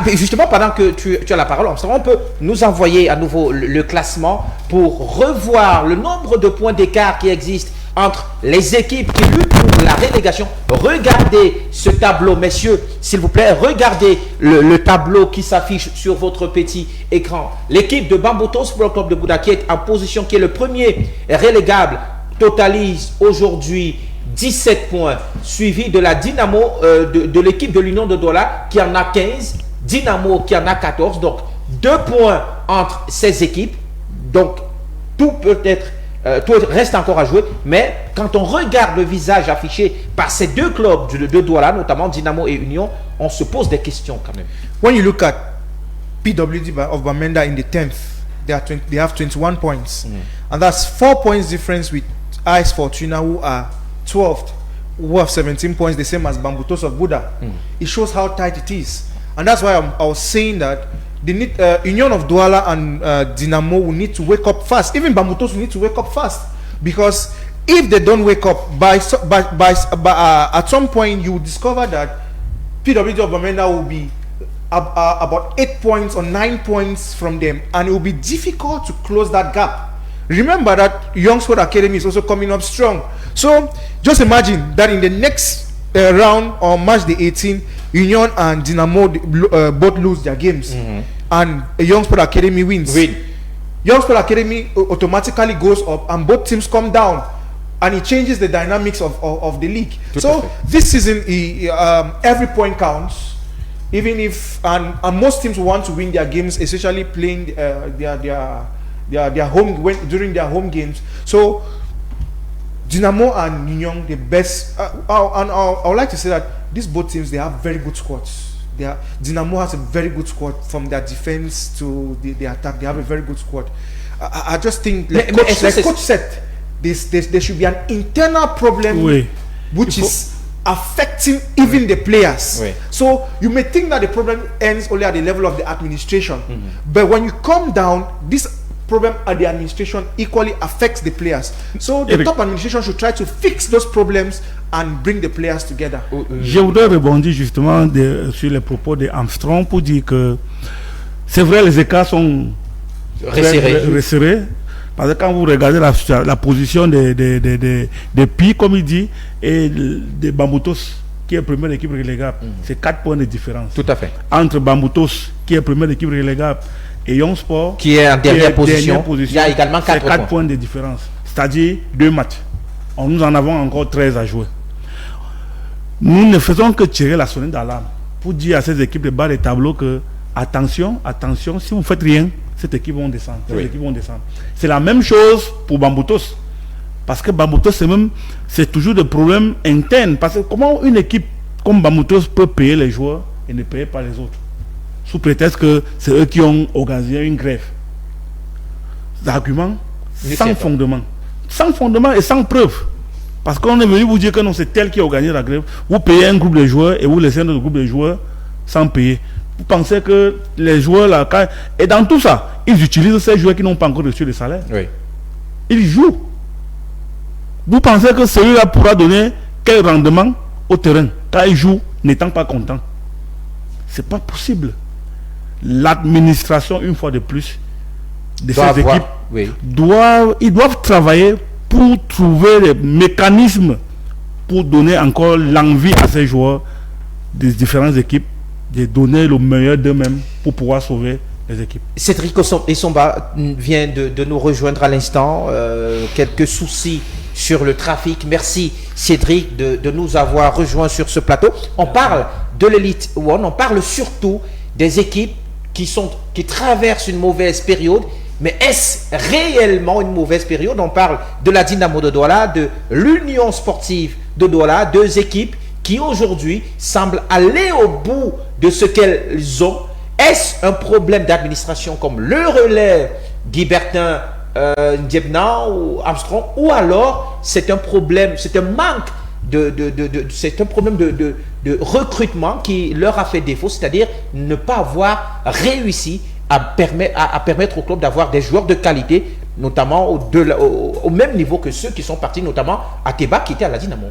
et justement, pendant que tu as la parole, on peut nous envoyer à nouveau le classement pour revoir le nombre de points d'écart qui existent entre les équipes qui luttent pour la relégation. Regardez ce tableau, messieurs, s'il vous plaît. Regardez le tableau qui s'affiche sur votre petit écran. L'équipe de Bambuto Sport Club de Bouda, qui est en position, qui est le premier relégable, totalise aujourd'hui 17 points, suivi de la Dynamo, de l'équipe de l'Union de Douala qui en a 15, Dynamo qui en a 14. Donc 2 points entre ces équipes. Donc tout reste encore à jouer, mais quand on regarde le visage affiché par ces 2 clubs de Douala, notamment Dynamo et Union, on se pose des questions quand même. When you look at PWD of Bamenda in the 10th, they have 21 points, and that's 4 points difference with AS Fortuna, who are 12th, who have 17 points, the same as Bambutos of Buddha. It shows how tight it is, and that's why I was saying that they need Union of Douala and Dynamo will need to wake up fast. Even Bambutos will need to wake up fast, because if they don't wake up at some point, you will discover that PWD of Bamenda will be about 8 points or 9 points from them, and it will be difficult to close that gap. Remember that Young Sport Academy is also coming up strong. So just imagine that in the next round on March the 18th, Union and Dynamo both lose their games, and a Young Sport Academy wins. Young Sport Academy automatically goes up, and both teams come down, and it changes the dynamics of the league. So this season, every point counts, even if and most teams want to win their games, especially playing their home during their home games. So Dynamo and Union, the best. And I would like to say that these both teams, they have very good squads. Dynamo has a very good squad, from their defense to the attack. They have a very good squad. I just think, like Coach said, there should be an internal problem which is affecting even the players. So you may think that the problem ends only at the level of the administration, but when you come down, this problem at the administration equally affects the players. So the top administration should try to fix those problems and bring the players together. Je voudrais rebondir justement sur les propos de Armstrong pour dire que c'est vrai, les écarts sont resserrés. Parce que quand vous regardez la position des Pi, comme il dit, et des Bambutos, qui est première équipe relégable, c'est 4 points de différence. Tout à fait. Entre Bambutos, qui est première équipe relégable, et Young Sport, qui est en dernière position, il y a également 4 points de différence. C'est-à-dire 2 matchs. Nous en avons encore 13 à jouer. Nous ne faisons que tirer la sonnette d'alarme pour dire à ces équipes de bas de tableau que attention, si vous ne faites rien, cette équipe vont descendre. C'est la même chose pour Bambutos. Parce que Bambutos, c'est toujours des problèmes internes. Parce que comment une équipe comme Bambutos peut payer les joueurs et ne payer pas les autres, sous prétexte que c'est eux qui ont organisé une grève? Des arguments sans fondement. Sans fondement et sans preuve. Parce qu'on est venu vous dire que non, c'est tel qui a organisé la grève. Vous payez un groupe de joueurs et vous laissez un autre groupe de joueurs sans payer. Vous pensez que les joueurs là, et dans tout ça, ils utilisent ces joueurs qui n'ont pas encore reçu le salaire. Ils jouent. Vous pensez que celui-là pourra donner quel rendement au terrain quand il joue n'étant pas content? C'est pas possible. L'administration, une fois de plus, de ces équipes, ils doivent travailler pour trouver des mécanismes pour donner encore l'envie à ces joueurs des différentes équipes de donner le meilleur d'eux-mêmes pour pouvoir sauver les équipes. Cédric Essomba vient de nous rejoindre à l'instant. Quelques soucis sur le trafic. Merci Cédric de nous avoir rejoints sur ce plateau. On parle de l'Elite One, on parle surtout des équipes qui traversent une mauvaise période. Mais est-ce réellement une mauvaise période? On parle de la Dynamo de Douala, de l'Union Sportive de Douala, 2 équipes qui aujourd'hui semblent aller au bout de ce qu'elles ont. Est-ce un problème d'administration comme le relais Guibertin, Ndiebna ou Armstrong, ou alors c'est un problème, c'est un manque c'est un problème de recrutement qui leur a fait défaut, c'est-à-dire ne pas avoir réussi à permettre au club d'avoir des joueurs de qualité, notamment au même niveau que ceux qui sont partis, notamment à Teba qui était à la Dynamo.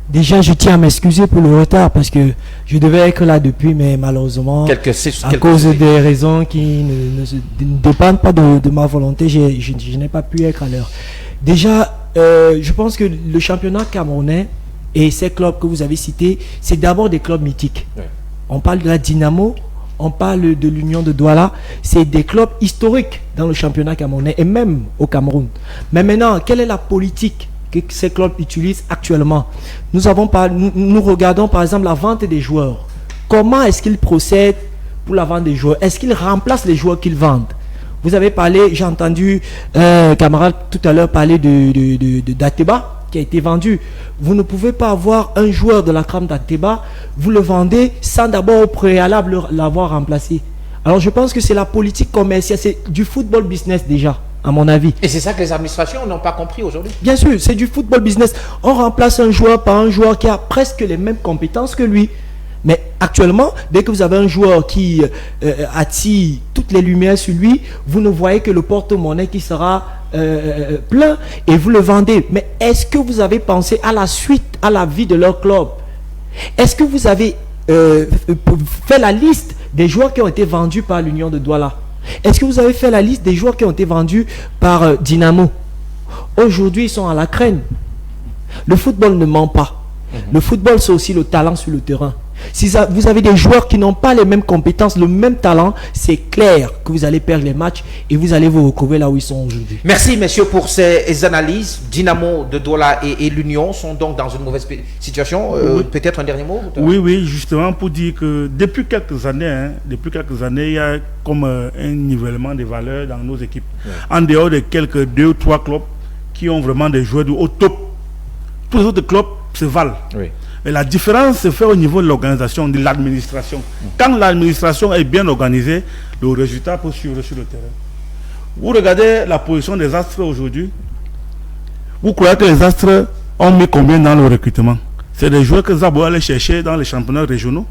Déjà, je tiens à m'excuser pour le retard parce que je devais être là depuis, mais malheureusement, à cause des raisons qui ne dépendent pas de ma volonté, je n'ai pas pu être à l'heure. Déjà, je pense que le championnat camerounais et ces clubs que vous avez cités, c'est d'abord des clubs mythiques. On parle de la Dynamo, on parle de l'Union de Douala, c'est des clubs historiques dans le championnat camerounais et même au Cameroun. Mais maintenant, quelle est la politique que ces clubs utilisent actuellement? Nous regardons par exemple la vente des joueurs. Comment est-ce qu'ils procèdent pour la vente des joueurs? Est-ce qu'ils remplacent les joueurs qu'ils vendent? Vous avez parlé, j'ai entendu camarade tout à l'heure parler d'Ateba qui a été vendu. Vous ne pouvez pas avoir un joueur de la crème d'Ateba, vous le vendez sans d'abord au préalable l'avoir remplacé. Alors je pense que c'est la politique commerciale, c'est du football business déjà, à mon avis. Et c'est ça que les administrations n'ont pas compris aujourd'hui. Bien sûr, c'est du football business. On remplace un joueur par un joueur qui a presque les mêmes compétences que lui. Mais actuellement, dès que vous avez un joueur qui attire toutes les lumières sur lui, vous ne voyez que le porte-monnaie qui sera plein et vous le vendez. Mais est-ce que vous avez pensé à la suite, à la vie de leur club? Est-ce que vous avez fait la liste des joueurs qui ont été vendus par l'Union de Douala? Est-ce que vous avez fait la liste des joueurs qui ont été vendus par Dynamo? Aujourd'hui, ils sont à la crème. Le football ne ment pas. Le football, c'est aussi le talent sur le terrain. Si vous avez des joueurs qui n'ont pas les mêmes compétences, le même talent, c'est clair que vous allez perdre les matchs et vous allez vous retrouver là où ils sont aujourd'hui. Merci, messieurs, pour ces analyses. Dynamo de Douala et l'Union sont donc dans une mauvaise situation. Oui. Peut-être un dernier mot? Oui, justement, pour dire que depuis quelques années, il y a comme un nivellement des valeurs dans nos équipes. Oui. En dehors de quelques 2 ou 3 clubs qui ont vraiment des joueurs au top, tous les autres clubs se valent. Oui. Et la différence se fait au niveau de l'organisation, de l'administration. Quand l'administration est bien organisée, le résultat peut suivre sur le terrain. Vous regardez la position des Astres aujourd'hui. Vous croyez que les Astres ont mis combien dans le recrutement? C'est des joueurs que Zabo allait chercher dans les championnats régionaux.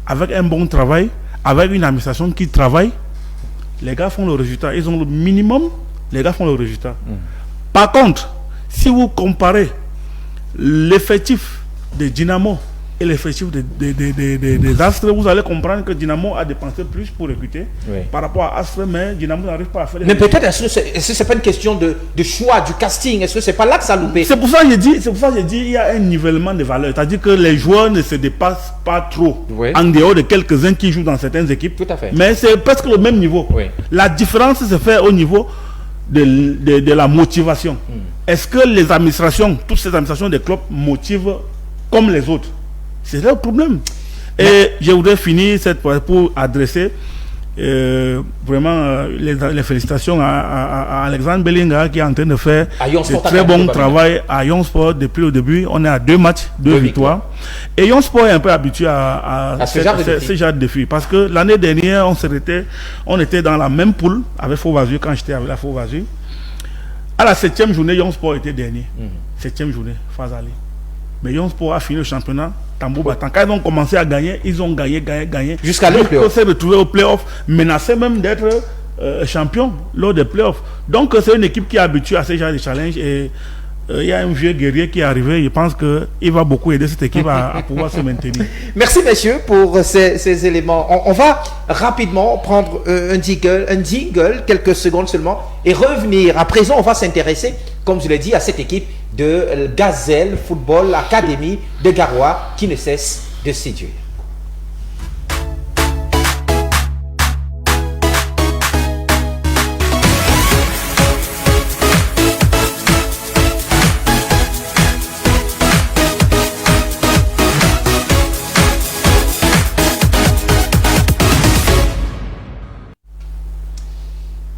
Avec un bon travail, avec une administration qui travaille. Les gars font le résultat. Ils ont le minimum, les gars font le résultat. Par contre, si vous comparez l'effectif de Dynamo et l'effectif des Astres, vous allez comprendre que Dynamo a dépensé plus pour recruter par rapport à Astres, mais Dynamo n'arrive pas à faire les... Mais peut-être, est-ce que c'est pas une question de choix, du casting? Est-ce que c'est pas là que ça a loupé? C'est pour ça que j'ai dit, il y a un nivellement de valeurs. C'est-à-dire que les joueurs ne se dépassent pas trop, en dehors de quelques-uns qui jouent dans certaines équipes. Tout à fait. Mais c'est presque le même niveau. La différence se fait au niveau de la motivation. Est-ce que les administrations, toutes ces administrations des clubs motivent comme les autres? C'est là le problème. Et je voudrais finir cette fois pour adresser vraiment les félicitations à Alexandre Bellinga qui est en train de faire de très bon travail à Young Sport depuis le début. On est à 2 matchs, 2 victoires. Et Young Sport est un peu habitué à ce genre de défi. Parce que l'année dernière, on était dans la même poule avec Faux-Vazur quand j'étais avec la Faux-Vazur. À la 7e journée, Young Sport était dernier. 7e journée, phase aller. Mais Young Sport a fini le championnat tambour battant. Quand ils ont commencé à gagner, ils ont gagné. Jusqu'à le playoff. Ils s'est retrouvé au playoff, menacé même d'être champion lors des playoffs. Donc c'est une équipe qui est habituée à ce genre de challenge. Et il y a un vieux guerrier qui est arrivé. Je pense qu'il va beaucoup aider cette équipe à pouvoir se maintenir. Merci messieurs pour ces éléments. On va rapidement prendre un jingle, quelques secondes seulement, et revenir. À présent, on va s'intéresser, comme je l'ai dit, à cette équipe de Gazelle Football Academy de Garoua qui ne cesse de séduire.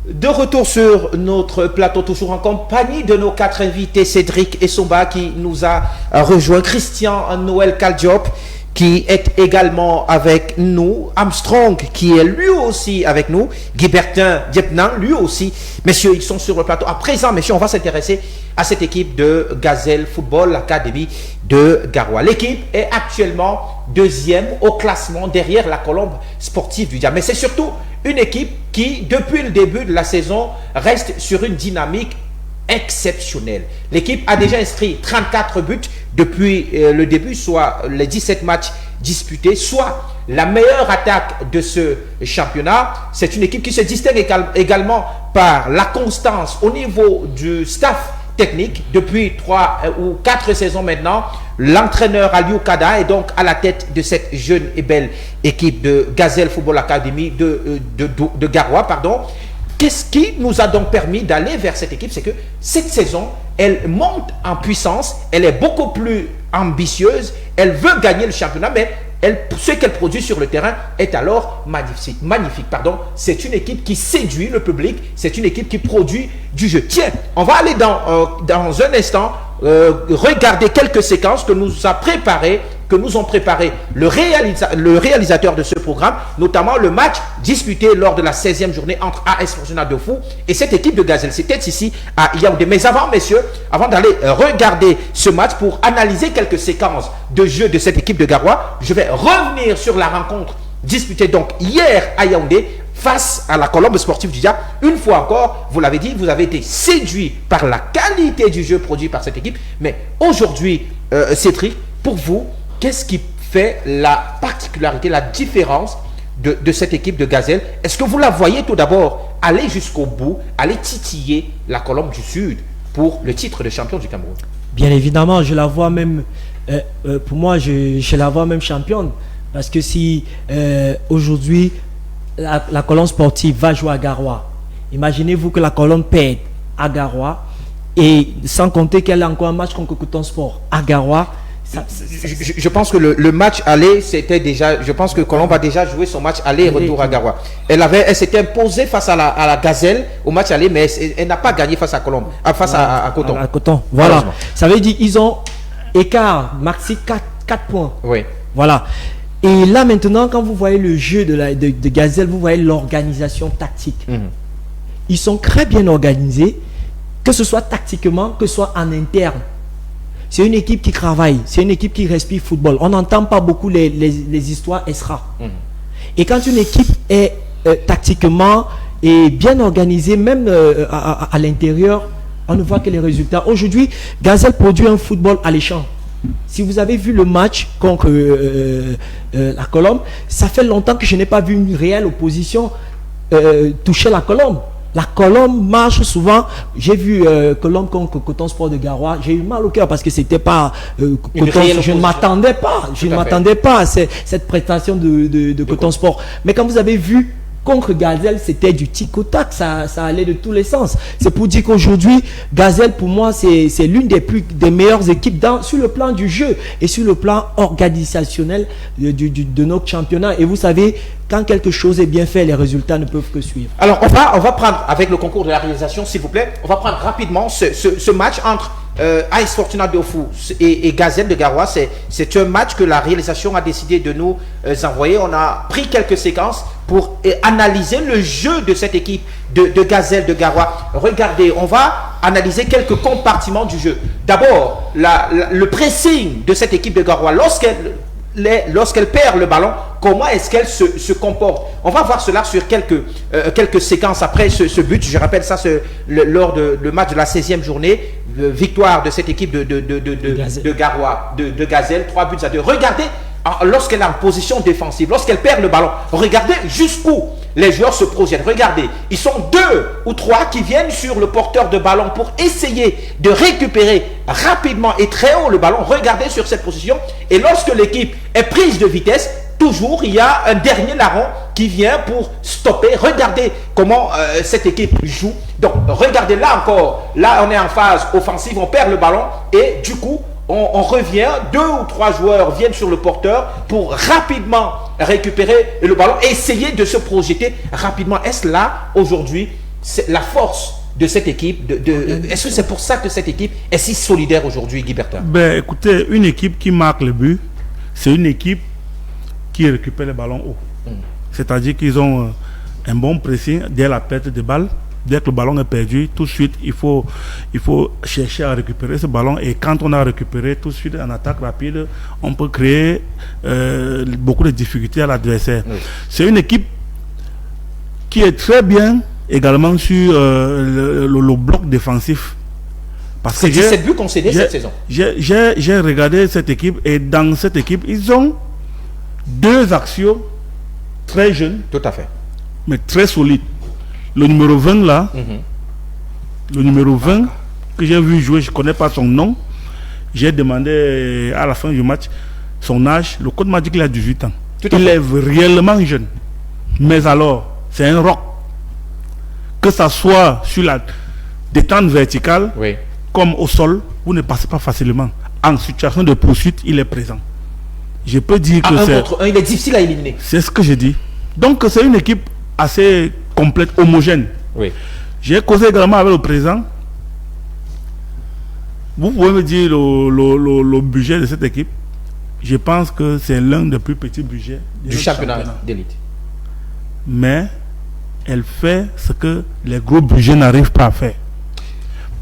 De retour sur notre plateau, toujours en compagnie de nos 4 invités, Cédric Essomba qui nous a rejoint, Christian Noël Kaldiop qui est également avec nous, Armstrong qui est lui aussi avec nous, Guibertin Diepnan lui aussi. Messieurs, ils sont sur le plateau. À présent, messieurs, on va s'intéresser à cette équipe de Gazelle Football Academy de Garoua. L'équipe est actuellement 2e au classement derrière la Colombe sportive du Diable. Mais c'est surtout une équipe qui, depuis le début de la saison, reste sur une dynamique exceptionnelle. L'équipe a déjà inscrit 34 buts depuis le début, soit les 17 matchs disputés, soit la meilleure attaque de ce championnat. C'est une équipe qui se distingue également par la constance au niveau du staff technique. Depuis 3 ou 4 saisons maintenant, l'entraîneur Aliou Kada est donc à la tête de cette jeune et belle équipe de Gazelle Football Academy de Garoua, Qu'est-ce qui nous a donc permis d'aller vers cette équipe? C'est que cette saison, elle monte en puissance, elle est beaucoup plus ambitieuse, elle veut gagner le championnat, mais ce qu'elle produit sur le terrain est alors magnifique. C'est une équipe qui séduit le public, c'est une équipe qui produit du jeu. Tiens, on va aller dans un instant regarder quelques séquences que nous ont préparé le réalisateur de ce programme, notamment le match disputé lors de la 16e journée entre AS Fortuna de Fou et cette équipe de Gazelle. C'était ici à Yaoundé. Mais avant, messieurs, avant d'aller regarder ce match pour analyser quelques séquences de jeu de cette équipe de Garoua, je vais revenir sur la rencontre disputée donc hier à Yaoundé face à la Colombe sportive du Diable. Une fois encore, vous l'avez dit, vous avez été séduit par la qualité du jeu produit par cette équipe. Mais aujourd'hui, Cédric, pour vous, qu'est-ce qui fait la particularité, la différence de cette équipe de Gazelle? Est-ce que vous la voyez tout d'abord aller jusqu'au bout, aller titiller la Colombe du Sud pour le titre de champion du Cameroun? Bien évidemment, je la vois même, pour moi, je la vois même championne. Parce que si aujourd'hui, la Colombe sportive va jouer à Garoua, imaginez-vous que la Colombe perd à Garoua, et sans compter qu'elle a encore un match contre Coton Sport à Garoua. Je pense que le match aller, c'était déjà, je pense que Colombe a déjà joué son match aller et retour à Garoua. Elle s'était imposée face à la Gazelle au match aller, mais elle n'a pas gagné face à Colombe, face à Coton. À Coton, voilà. Ça veut dire qu'ils ont écart maxi 4 points. Oui. Voilà. Et là maintenant, quand vous voyez le jeu de Gazelle, vous voyez l'organisation tactique. Ils sont très bien organisés, que ce soit tactiquement, que ce soit en interne. C'est une équipe qui travaille, c'est une équipe qui respire football. On n'entend pas beaucoup les histoires Esra. Et quand une équipe est tactiquement et bien organisée, même à l'intérieur, on ne voit que les résultats. Aujourd'hui, Gazelle produit un football alléchant. Si vous avez vu le match contre la Colombe, ça fait longtemps que je n'ai pas vu une réelle opposition toucher la Colombe. La Colombe marche souvent. J'ai vu Colombe contre Coton Sport de Garoua. J'ai eu mal au cœur parce que c'était pas Coton. Je ne m'attendais pas. Je ne m'attendais pas à cette prestation de Coton Sport. Mais quand vous avez vu contre Gazelle, c'était du tic-au-tac, ça allait de tous les sens. C'est pour dire qu'aujourd'hui, Gazelle, pour moi, c'est l'une des meilleures équipes sur le plan du jeu et sur le plan organisationnel de notre championnat. Et vous savez, quand quelque chose est bien fait, les résultats ne peuvent que suivre. Alors, on va prendre, avec le concours de la réalisation, s'il vous plaît, on va prendre rapidement ce match entre AS Fortuna Dofou et Gazelle de Garoua. C'est un match que la réalisation a décidé de nous envoyer. On a pris quelques séquences pour analyser le jeu de cette équipe de Gazelle de Garoua. Regardez, on va analyser quelques compartiments du jeu. D'abord, le pressing de cette équipe de Garoua. Lorsqu'elle perd le ballon, comment est-ce qu'elle se comporte? On va voir cela sur quelques séquences après ce but. Je rappelle ça lors du match de la 16e journée. Victoire de cette équipe de Garoua, de Gazelle, 3-2. Regardez, lorsqu'elle est en position défensive, lorsqu'elle perd le ballon, regardez jusqu'où les joueurs se projettent. Regardez, ils sont 2 ou 3 qui viennent sur le porteur de ballon pour essayer de récupérer rapidement et très haut le ballon. Regardez sur cette position. Et lorsque l'équipe est prise de vitesse, toujours il y a un dernier larron qui vient pour stopper. Regardez comment cette équipe joue. Donc regardez là encore, là on est en phase offensive, on perd le ballon et du coup on revient, 2 ou 3 joueurs viennent sur le porteur pour rapidement récupérer le ballon et essayer de se projeter rapidement. Est-ce là aujourd'hui la force de cette équipe est-ce que c'est pour ça que cette équipe est si solidaire aujourd'hui, Guy Bertin? Ben écoutez, une équipe qui marque le but, c'est une équipe qui récupère le ballon haut. C'est-à-dire qu'ils ont un bon pressing dès la perte de balle. Dès que le ballon est perdu, tout de suite, il faut chercher à récupérer ce ballon. Et quand on a récupéré, tout de suite, en attaque rapide, on peut créer beaucoup de difficultés à l'adversaire. Oui. C'est une équipe qui est très bien également sur le bloc défensif. Parce que 17 buts concédés cette saison. J'ai regardé cette équipe et dans cette équipe, ils ont 2 axiaux très jeunes. Tout à fait. Mais très solides. Le numéro 20 là, le numéro 20 que j'ai vu jouer, je ne connais pas son nom. J'ai demandé à la fin du match son âge. Le coach m'a dit qu'il a 18 ans. Il est réellement jeune. Mais alors, c'est un roc. Que ça soit sur la détente verticale, oui, comme au sol, vous ne passez pas facilement. En situation de poursuite, il est présent. Je peux dire que c'est... 1 contre 1, il est difficile à éliminer. C'est ce que j'ai dit. Donc c'est une équipe assez complète, homogène. Oui. J'ai causé également avec le président. Vous pouvez me dire le budget de cette équipe? Je pense que c'est l'un des plus petits budgets du championnat d'élite. Mais elle fait ce que les gros budgets n'arrivent pas à faire.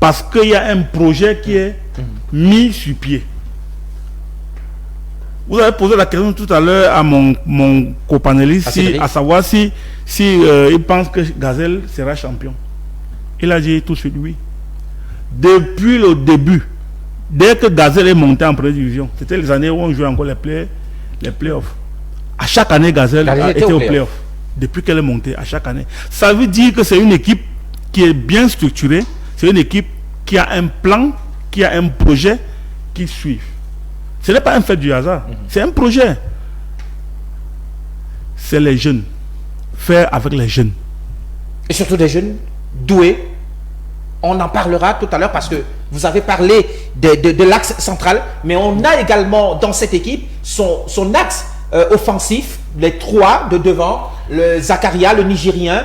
Parce qu'il y a un projet qui est mis sur pied. Vous avez posé la question tout à l'heure à mon copanéliste, à savoir si il pense que Gazelle sera champion. Il a dit tout de suite oui. Depuis le début, dès que Gazelle est monté en première division, c'était les années où on jouait encore les playoffs. À chaque année, Gazelle était au playoff. Depuis qu'elle est montée, à chaque année. Ça veut dire que c'est une équipe qui est bien structurée, c'est une équipe qui a un plan, qui a un projet qui suit. Ce n'est pas un fait du hasard, c'est un projet. C'est les jeunes. Faire avec les jeunes. Et surtout des jeunes doués. On en parlera tout à l'heure parce que vous avez parlé de l'axe central, mais on a également dans cette équipe son axe offensif, les trois de devant, le Zakaria, le Nigérien,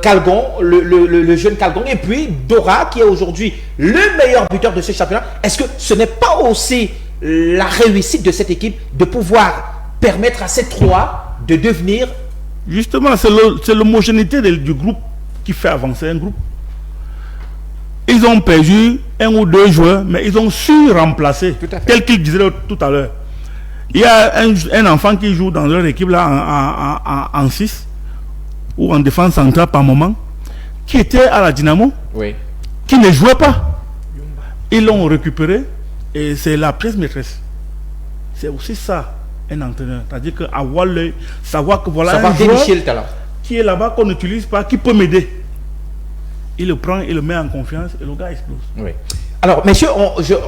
Kalgon, le jeune Kalgon, et puis Dora qui est aujourd'hui le meilleur buteur de ce championnat. Est-ce que ce n'est pas aussi la réussite de cette équipe de pouvoir permettre à ces trois de devenir... Justement, c'est l'homogénéité du groupe qui fait avancer un groupe. Ils ont perdu un ou deux joueurs, mais ils ont su remplacer, tel qu'il disait tout à l'heure. Il y a un enfant qui joue dans leur équipe là en 6 ou en défense centrale par moment, qui était à la Dynamo, qui ne jouait pas. Ils l'ont récupéré et c'est la pièce maîtresse. C'est aussi ça, un entraîneur. C'est-à-dire qu'avoir l'œil, savoir que voilà un joueur qui est là-bas qu'on n'utilise pas, qui peut m'aider. Il le prend, il le met en confiance et le gars explose. Oui. Alors, messieurs,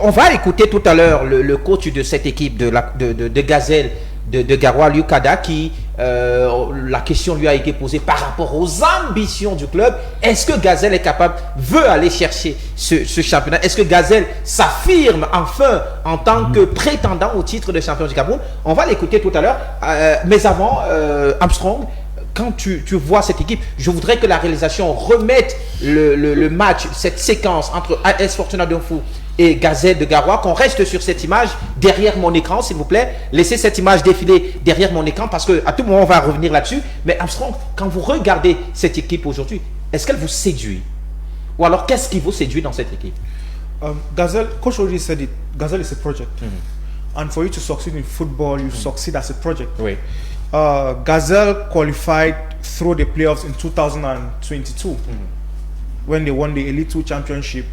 on va écouter tout à l'heure le coach de cette équipe de Gazelle de Garoua, Liukada, qui, la question lui a été posée par rapport aux ambitions du club. Est-ce que Gazelle est capable, veut aller chercher ce championnat? Est-ce que Gazelle s'affirme enfin en tant que prétendant au titre de champion du Cameroun? On va l'écouter tout à l'heure. Mais avant, Armstrong, quand tu vois cette équipe, je voudrais que la réalisation remette le match, cette séquence entre AS Fortuna Dunfu et Gazelle de Garoua, qu'on reste sur cette image derrière mon écran, s'il vous plaît. Laissez cette image défiler derrière mon écran parce qu'à tout moment, on va revenir là-dessus. Mais Armstrong, quand vous regardez cette équipe aujourd'hui, est-ce qu'elle vous séduit? Ou alors, qu'est-ce qui vous séduit dans cette équipe? Gazelle, Coach already said it, Gazelle is a project. And for you to succeed in football, you succeed as a project. Oui. Gazelle qualified through the playoffs in 2022 when they won the Elite 2 Championship.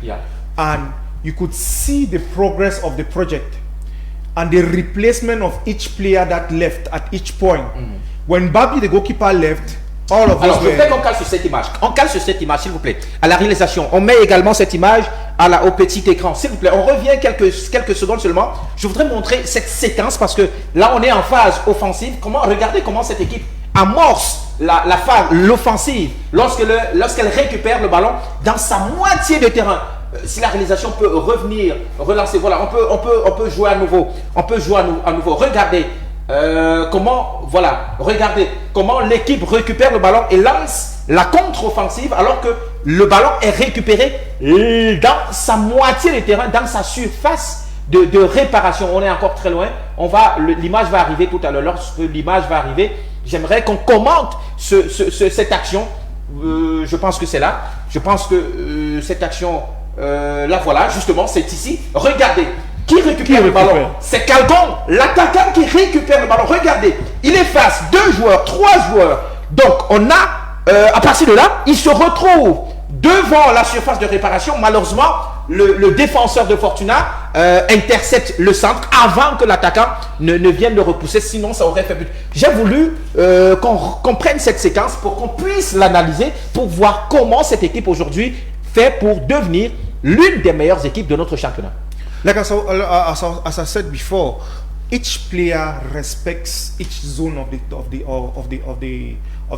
And you could see the progress of the project and the replacement of each player that left at each point. When Babi, the goalkeeper, left, all of us. Alors, je voudrais qu'on cale sur cette image. On cale sur cette image, s'il vous plaît. À la réalisation, on met également cette image au petit écran. S'il vous plaît, on revient quelques secondes seulement. Je voudrais montrer cette séquence parce que là, on est en phase offensive. Regardez comment cette équipe amorce la phase, l'offensive, lorsqu'elle récupère le ballon dans sa moitié de terrain. Si la réalisation peut revenir, relancer, voilà, on peut jouer à nouveau. On peut jouer à nouveau. Regardez regardez comment l'équipe récupère le ballon et lance la contre-offensive alors que le ballon est récupéré dans sa moitié de terrain, dans sa surface de réparation. On est encore très loin. L'image va arriver tout à l'heure. Lorsque l'image va arriver, j'aimerais qu'on commente cette action. Je pense que c'est là. Je pense que cette action, là voilà, justement, c'est ici. Regardez. Qui récupère le ballon? C'est Kalgon, l'attaquant qui récupère le ballon. Regardez, il efface 2 joueurs, 3 joueurs. Donc, on a, à partir de là, il se retrouve devant la surface de réparation. Malheureusement, le défenseur de Fortuna intercepte le centre avant que l'attaquant ne vienne le repousser. Sinon, ça aurait fait but. J'ai voulu qu'on prenne cette séquence pour qu'on puisse l'analyser, pour voir comment cette équipe aujourd'hui fait pour devenir l'une des meilleures équipes de notre championnat. Like as I said before, each player respects each zone of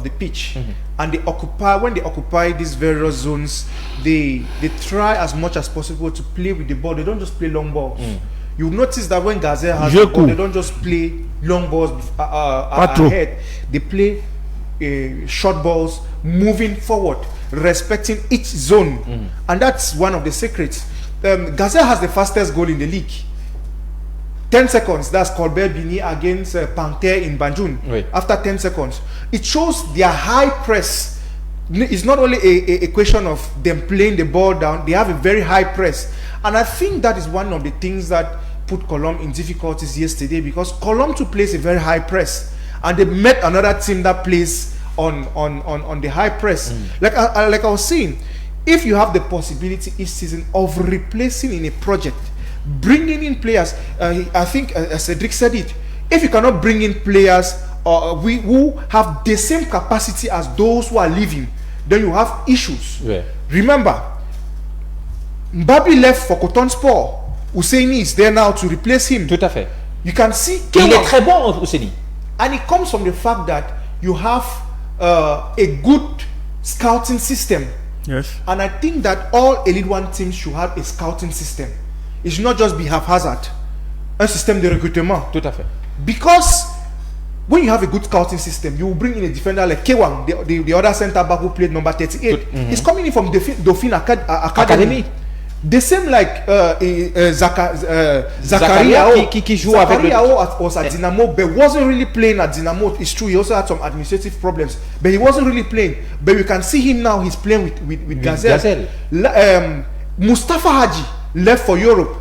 the pitch, and they occupy. When they occupy these various zones, they try as much as possible to play with the ball. They don't just play long balls. You notice that when Gazelle has the ball, they don't just play long balls ahead. They play short balls, moving forward, respecting each zone, and that's one of the secrets. Gazelle has the fastest goal in the league. 10 seconds, that's Colbert Bini against Panther in Banjul. After 10 seconds, it shows their high press. It's not only a question of them playing the ball down, they have a very high press. And I think that is one of the things that put Cologne in difficulties yesterday because Cologne to plays a very high press, and they met another team that plays on the high press. Like I was saying, if you have the possibility each season of replacing in a project, bringing in players, I think Cedric said it. If you cannot bring in players who have the same capacity as those who are leaving, then you have issues. Yeah. Remember, Mbappé left for Cotonsport. Ousseini is there now to replace him. Tout à fait. You can see. Il est très bon, Ousseini. And it comes from the fact that you have a good scouting system. Yes. And I think that all Elite One teams should have a scouting system. It should not just be haphazard. Un système de recrutement. Tout à fait. Because when you have a good scouting system, you will bring in a defender like Kewang, the other centre back who played number 38. He's coming in from Dauphine Academy. The same like Zakaria qui joue avec le... was at Dynamo, but wasn't really playing at Dynamo. It's true, he also had some administrative problems, but he wasn't really playing. But we can see him now, he's playing with Gazelle. Mustafa Haji left for Europe.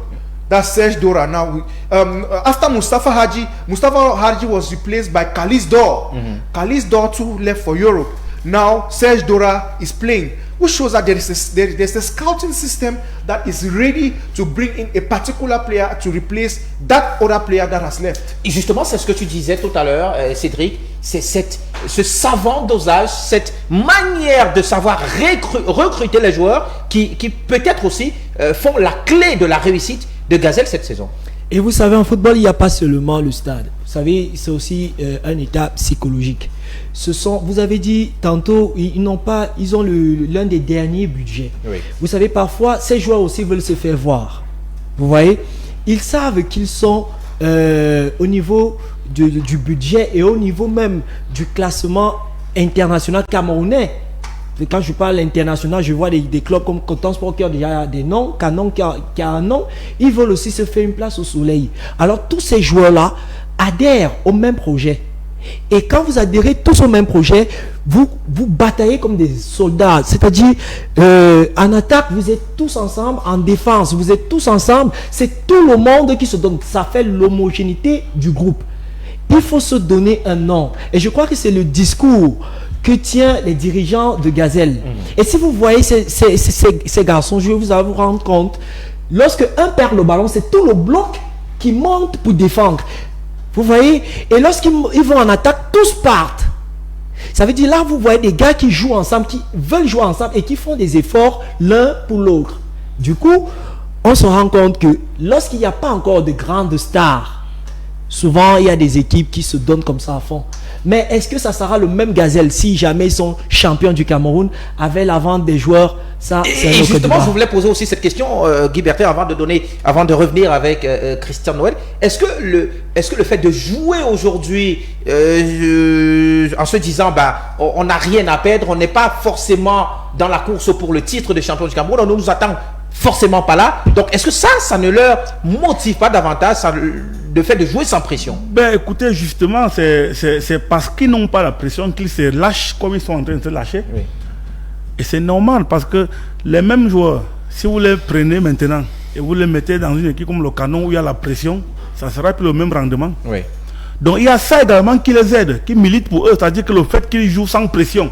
That's Serge Dora now. After Mustafa Haji was replaced by Kalis Dor. Kalis Dor too left for Europe. Now Serge Dora is playing, which shows that there's a scouting system that is ready to bring in a particular player to replace that other player that has left. Et justement, c'est ce que tu disais tout à l'heure, Cédric, c'est ce savant dosage, cette manière de savoir recruter les joueurs qui peut-être aussi font la clé de la réussite de Gazelle cette saison. Et vous savez, en football, il n'y a pas seulement le stade. Vous savez, c'est aussi un état psychologique. Vous avez dit tantôt, ils ont l'un des derniers budgets. Oui. Vous savez, parfois, ces joueurs aussi veulent se faire voir. Vous voyez, ils savent qu'ils sont au niveau du budget et au niveau même du classement international camerounais. Et quand je parle international, je vois des clubs comme Cotonsport qui ont déjà des noms, Canon qui a un nom. Ils veulent aussi se faire une place au soleil. Alors tous ces joueurs-là adhèrent au même projet. Et quand vous adhérez tous au même projet, vous bataillez comme des soldats. C'est-à-dire, en attaque, vous êtes tous ensemble. En défense, vous êtes tous ensemble. C'est tout le monde qui se donne. Ça fait l'homogénéité du groupe. Il faut se donner un nom. Et je crois que c'est le discours que tient les dirigeants de Gazelle. Et si vous voyez ces garçons jouer, vous allez vous rendre compte, lorsque un perd le ballon, c'est tout le bloc qui monte pour défendre. Vous voyez? Et lorsqu'ils vont en attaque, tous partent. Ça veut dire là, vous voyez des gars qui jouent ensemble, qui veulent jouer ensemble et qui font des efforts l'un pour l'autre. Du coup, on se rend compte que lorsqu'il n'y a pas encore de grandes stars, souvent il y a des équipes qui se donnent comme ça à fond. Mais est-ce que ça sera le même Gazelle si jamais ils sont champions du Cameroun avec la vente des joueurs? Ça, et justement, je voulais poser aussi cette question, Guy Bertin, avant de revenir avec Christian Noël. Est-ce que le fait de jouer aujourd'hui en se disant on n'a rien à perdre, on n'est pas forcément dans la course pour le titre de champion du Cameroun, on ne nous attend forcément pas là. Donc est-ce que ça ne leur motive pas davantage le fait de jouer sans pression? Ben écoutez, justement, c'est parce qu'ils n'ont pas la pression qu'ils se lâchent comme ils sont en train de se lâcher. Oui. Et c'est normal parce que les mêmes joueurs, si vous les prenez maintenant et vous les mettez dans une équipe comme le Canon où il y a la pression, ça sera plus le même rendement. Oui. Donc il y a ça également qui les aide, qui milite pour eux, c'est-à-dire que le fait qu'ils jouent sans pression.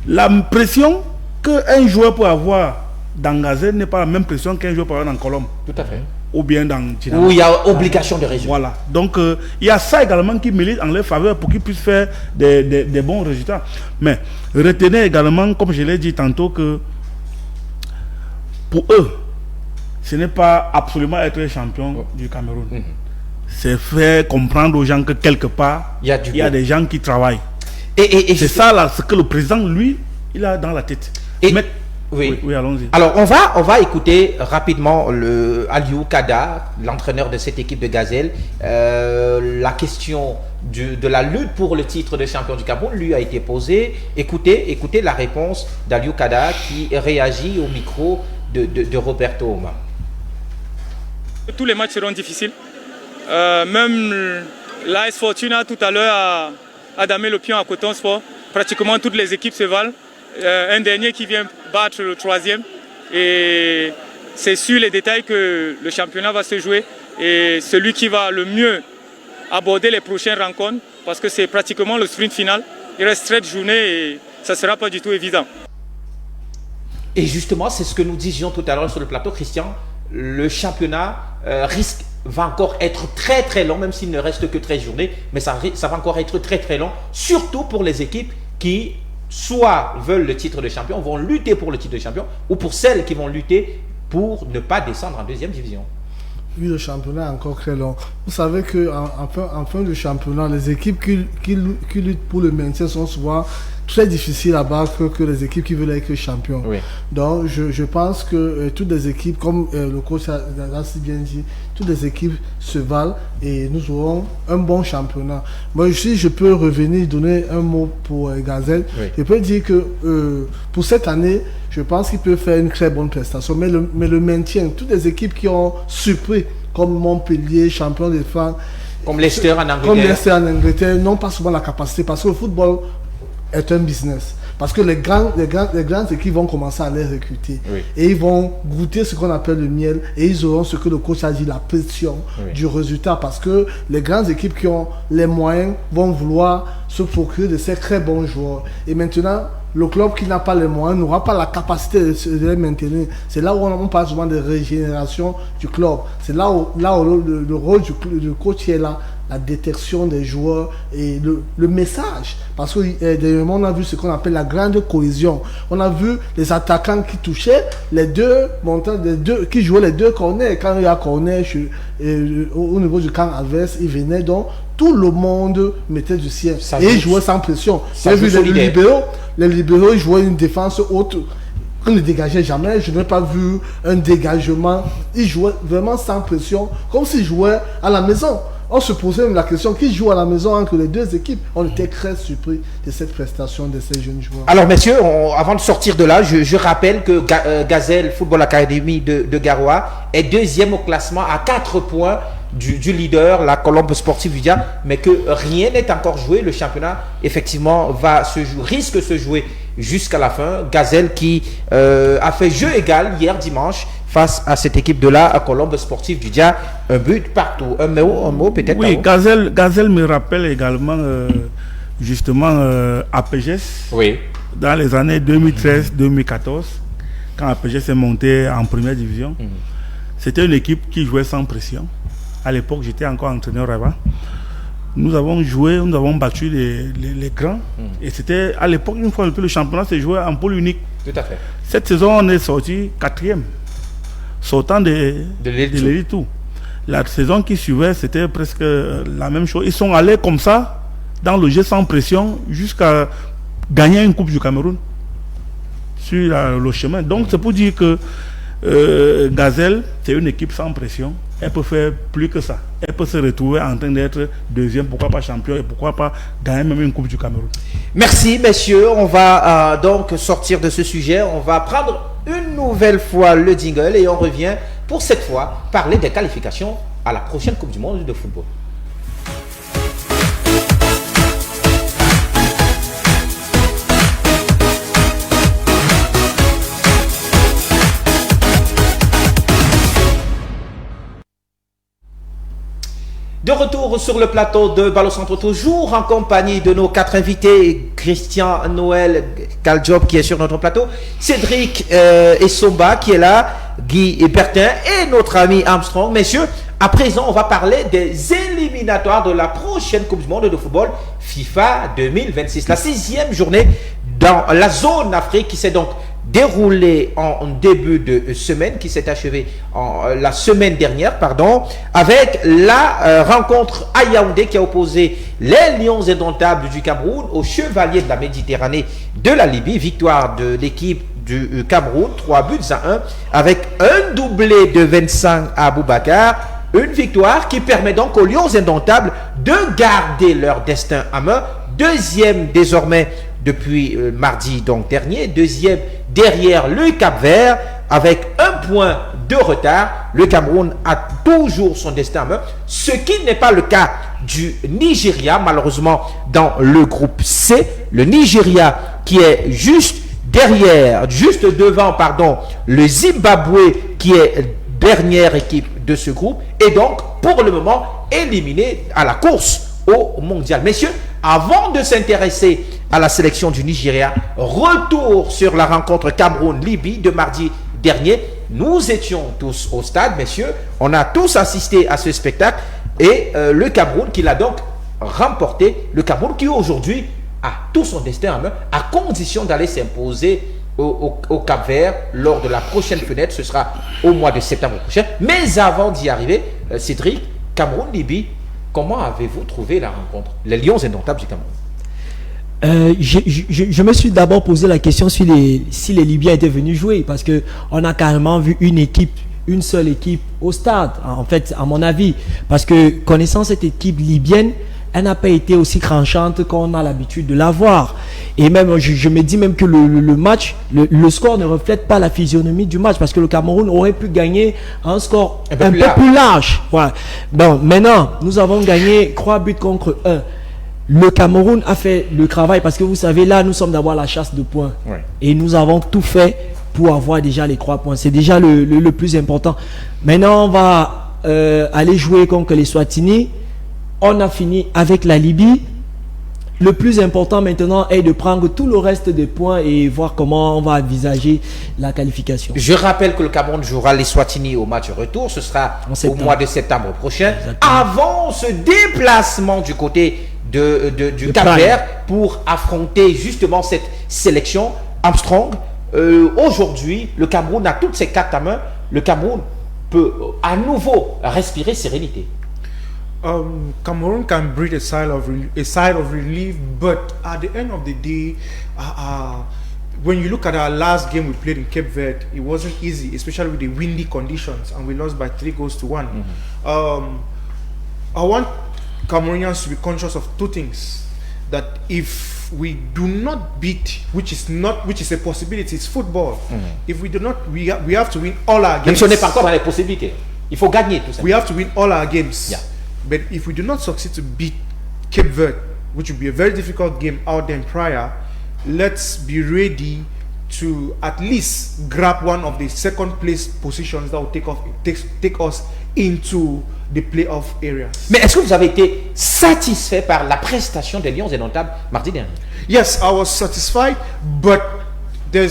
La pression qu'un joueur peut avoir dans Gazelle n'est pas la même pression qu'un joueur peut avoir dans Colombe. Tout à fait. Ou bien dans Où il y a obligation de résultat. Voilà. Donc, il y a ça également qui milite en leur faveur pour qu'ils puissent faire des bons résultats. Mais retenez également, comme je l'ai dit tantôt, que pour eux, ce n'est pas absolument être champion du Cameroun. C'est faire comprendre aux gens que quelque part, il y a des gens qui travaillent. Et c'est ça là, ce que le président, lui, il a dans la tête. Oui, allons-y. Alors, on va écouter rapidement Aliou Kada, l'entraîneur de cette équipe de Gazelle. La question de la lutte pour le titre de champion du Cameroun lui a été posée. Écoutez la réponse d'Aliou Kada qui réagit au micro de Roberto Oma. Tous les matchs seront difficiles. Même l'AS Fortuna tout à l'heure a damé le pion à Cotonsport. Pratiquement toutes les équipes se valent. Un dernier qui vient battre le troisième. Et c'est sur les détails que le championnat va se jouer. Et celui qui va le mieux aborder les prochaines rencontres, parce que c'est pratiquement le sprint final. Il reste 13 journées et ça ne sera pas du tout évident. Et justement, c'est ce que nous disions tout à l'heure sur le plateau, Christian. Le championnat va encore être très très long, même s'il ne reste que 13 journées, mais ça va encore être très très long, surtout pour les équipes qui soit veulent le titre de champion, vont lutter pour le titre de champion, ou pour celles qui vont lutter pour ne pas descendre en deuxième division. Oui, le championnat est encore très long. Vous savez qu'en fin de championnat, les équipes qui luttent pour le maintien sont souvent très difficiles à battre que les équipes qui veulent être champions. Oui. Donc, je pense que toutes les équipes, comme le coach a si bien dit, toutes les équipes se valent et nous aurons un bon championnat. Moi, si je peux revenir, donner un mot pour Gazelle, oui. Je peux dire que pour cette année, je pense qu'il peut faire une très bonne prestation. Mais le maintien, toutes les équipes qui ont surpris, comme Montpellier, champion des femmes, comme Leicester en Angleterre, n'ont pas souvent la capacité, parce que le football est un business. Parce que les grandes équipes vont commencer à les recruter. Oui. Et ils vont goûter ce qu'on appelle le miel. Et ils auront ce que le coach a dit, la pression du résultat. Parce que les grandes équipes qui ont les moyens vont vouloir se procurer de ces très bons joueurs. Et maintenant, le club qui n'a pas les moyens n'aura pas la capacité de les maintenir. C'est là où on parle souvent de régénération du club. C'est là où le rôle du coach est là. La détection des joueurs et le message. Parce que dernièrement, on a vu ce qu'on appelle la grande cohésion. On a vu les attaquants qui touchaient qui jouaient les deux corners. Quand il y a corner au niveau du camp adverse, ils venaient, donc tout le monde mettait du sien. Et ils jouaient sans pression. J'ai vu les libéraux, ils jouaient une défense haute. On ne dégageait jamais. Je n'ai pas vu un dégagement. Ils jouaient vraiment sans pression, comme s'ils jouaient à la maison. On se posait même la question, qui joue à la maison entre les deux équipes? On était très surpris de cette prestation de ces jeunes joueurs. Alors messieurs, avant de sortir de là, je rappelle que Gazelle Football Academy de Garoua est deuxième au classement à 4 points du leader, la Colombe Sportive du Dia, mais que rien n'est encore joué. Le championnat, effectivement, risque de se jouer jusqu'à la fin. Gazelle qui a fait jeu égal hier dimanche face à cette équipe de la Colombe Sportive du Dia, un but partout. Un mot peut-être. Oui, Gazelle me rappelle également justement APGS. Oui. Dans les années 2013-2014, quand APGS est monté en première division, c'était une équipe qui jouait sans pression. À l'époque, j'étais encore entraîneur là-bas. Nous avons battu les grands. Et c'était à l'époque, une fois le championnat se jouait en pôle unique. Tout à fait. Cette saison, on est sorti 4e. Sortant de l'élite tout. La saison qui suivait, c'était presque la même chose. Ils sont allés comme ça, dans le jeu sans pression, jusqu'à gagner une Coupe du Cameroun sur le chemin. Donc c'est pour dire que Gazelle, c'est une équipe sans pression. Elle peut faire plus que ça. Elle peut se retrouver en train d'être deuxième, pourquoi pas champion, et pourquoi pas gagner même une Coupe du Cameroun. Merci messieurs, on va donc sortir de ce sujet. On va prendre une nouvelle fois le jingle et on revient pour cette fois parler des qualifications à la prochaine Coupe du Monde de football. De retour sur le plateau de Ballon Centre, toujours en compagnie de nos 4 invités, Christian Noël Kaljob qui est sur notre plateau, Cédric Essomba qui est là, Guy Bertin et notre ami Armstrong. Messieurs, à présent, on va parler des éliminatoires de la prochaine Coupe du Monde de football FIFA 2026. La 6e journée dans la zone Afrique qui s'est donc déroulé en début de semaine, qui s'est achevé la semaine dernière, avec la rencontre à Yaoundé qui a opposé les Lions indomptables du Cameroun aux Chevaliers de la Méditerranée de la Libye. Victoire de l'équipe du Cameroun, 3-1, avec un doublé de 25 à Boubacar. Une victoire qui permet donc aux Lions indomptables de garder leur destin à main. Deuxième désormais depuis mardi dernier, deuxième derrière le Cap-Vert avec 1 point de retard. Le Cameroun a toujours son destin en main, ce qui n'est pas le cas du Nigeria, malheureusement, dans le groupe C. Le Nigeria qui est juste devant le Zimbabwe qui est dernière équipe de ce groupe, est donc pour le moment éliminée à la course au mondial. Messieurs, avant de s'intéresser à la sélection du Nigeria, retour sur la rencontre Cameroun-Libye de mardi dernier. Nous étions tous au stade, messieurs. On a tous assisté à ce spectacle. Et le Cameroun qui l'a donc remporté. Le Cameroun qui aujourd'hui a tout son destin en main, à condition d'aller s'imposer au Cap-Vert lors de la prochaine fenêtre. Ce sera au mois de septembre prochain. Mais avant d'y arriver, Cédric, Cameroun-Libye, comment avez-vous trouvé la rencontre? Les Lions indomptables du Cameroun. Je me suis d'abord posé la question si les Libyens étaient venus jouer, parce qu'on a carrément vu une seule équipe au stade, en fait, à mon avis. Parce que connaissant cette équipe libyenne, elle n'a pas été aussi tranchante qu'on a l'habitude de la voir. Et même, je me dis même que le match, le score ne reflète pas la physionomie du match, parce que le Cameroun aurait pu gagner un score un peu plus large. Voilà. Bon, maintenant, nous avons gagné 3 buts contre 1. Le Cameroun a fait le travail, parce que vous savez, là, nous sommes d'abord la chasse de points. Ouais. Et nous avons tout fait pour avoir déjà les 3 points. C'est déjà le plus important. Maintenant, on va aller jouer contre les Swatini. On a fini avec la Libye. Le plus important maintenant est de prendre tout le reste des points et voir comment on va envisager la qualification. Je rappelle que le Cameroun jouera les Swatini au match retour. Ce sera au mois de septembre prochain. Exactement. Avant ce déplacement du côté du Cap-Vert pour affronter justement cette sélection Armstrong. Aujourd'hui, le Cameroun a toutes ses cartes à main. Le Cameroun peut à nouveau respirer sérénité. Cameroon can breathe a sigh of relief, but at the end of the day, when you look at our last game we played in Cape Verde, it wasn't easy, especially with the windy conditions, and we lost by 3-1. I want Cameroonians to be conscious of 2 things: that if we do not beat, which is a possibility, it's football. If we do not, we have to win all our games. Même si on n'est pas encore dans les possibilités, il faut gagner tout ça. We have to win all our games. Yeah. But if we do not succeed to beat Cape Verde, which will be a very difficult game out there in Praia, let's be ready to at least grab one of the second place positions that will take us into the playoff areas. Mais est-ce que vous avez été satisfait par la prestation des Lions indomptables mardi dernier? Yes, I was satisfied, but there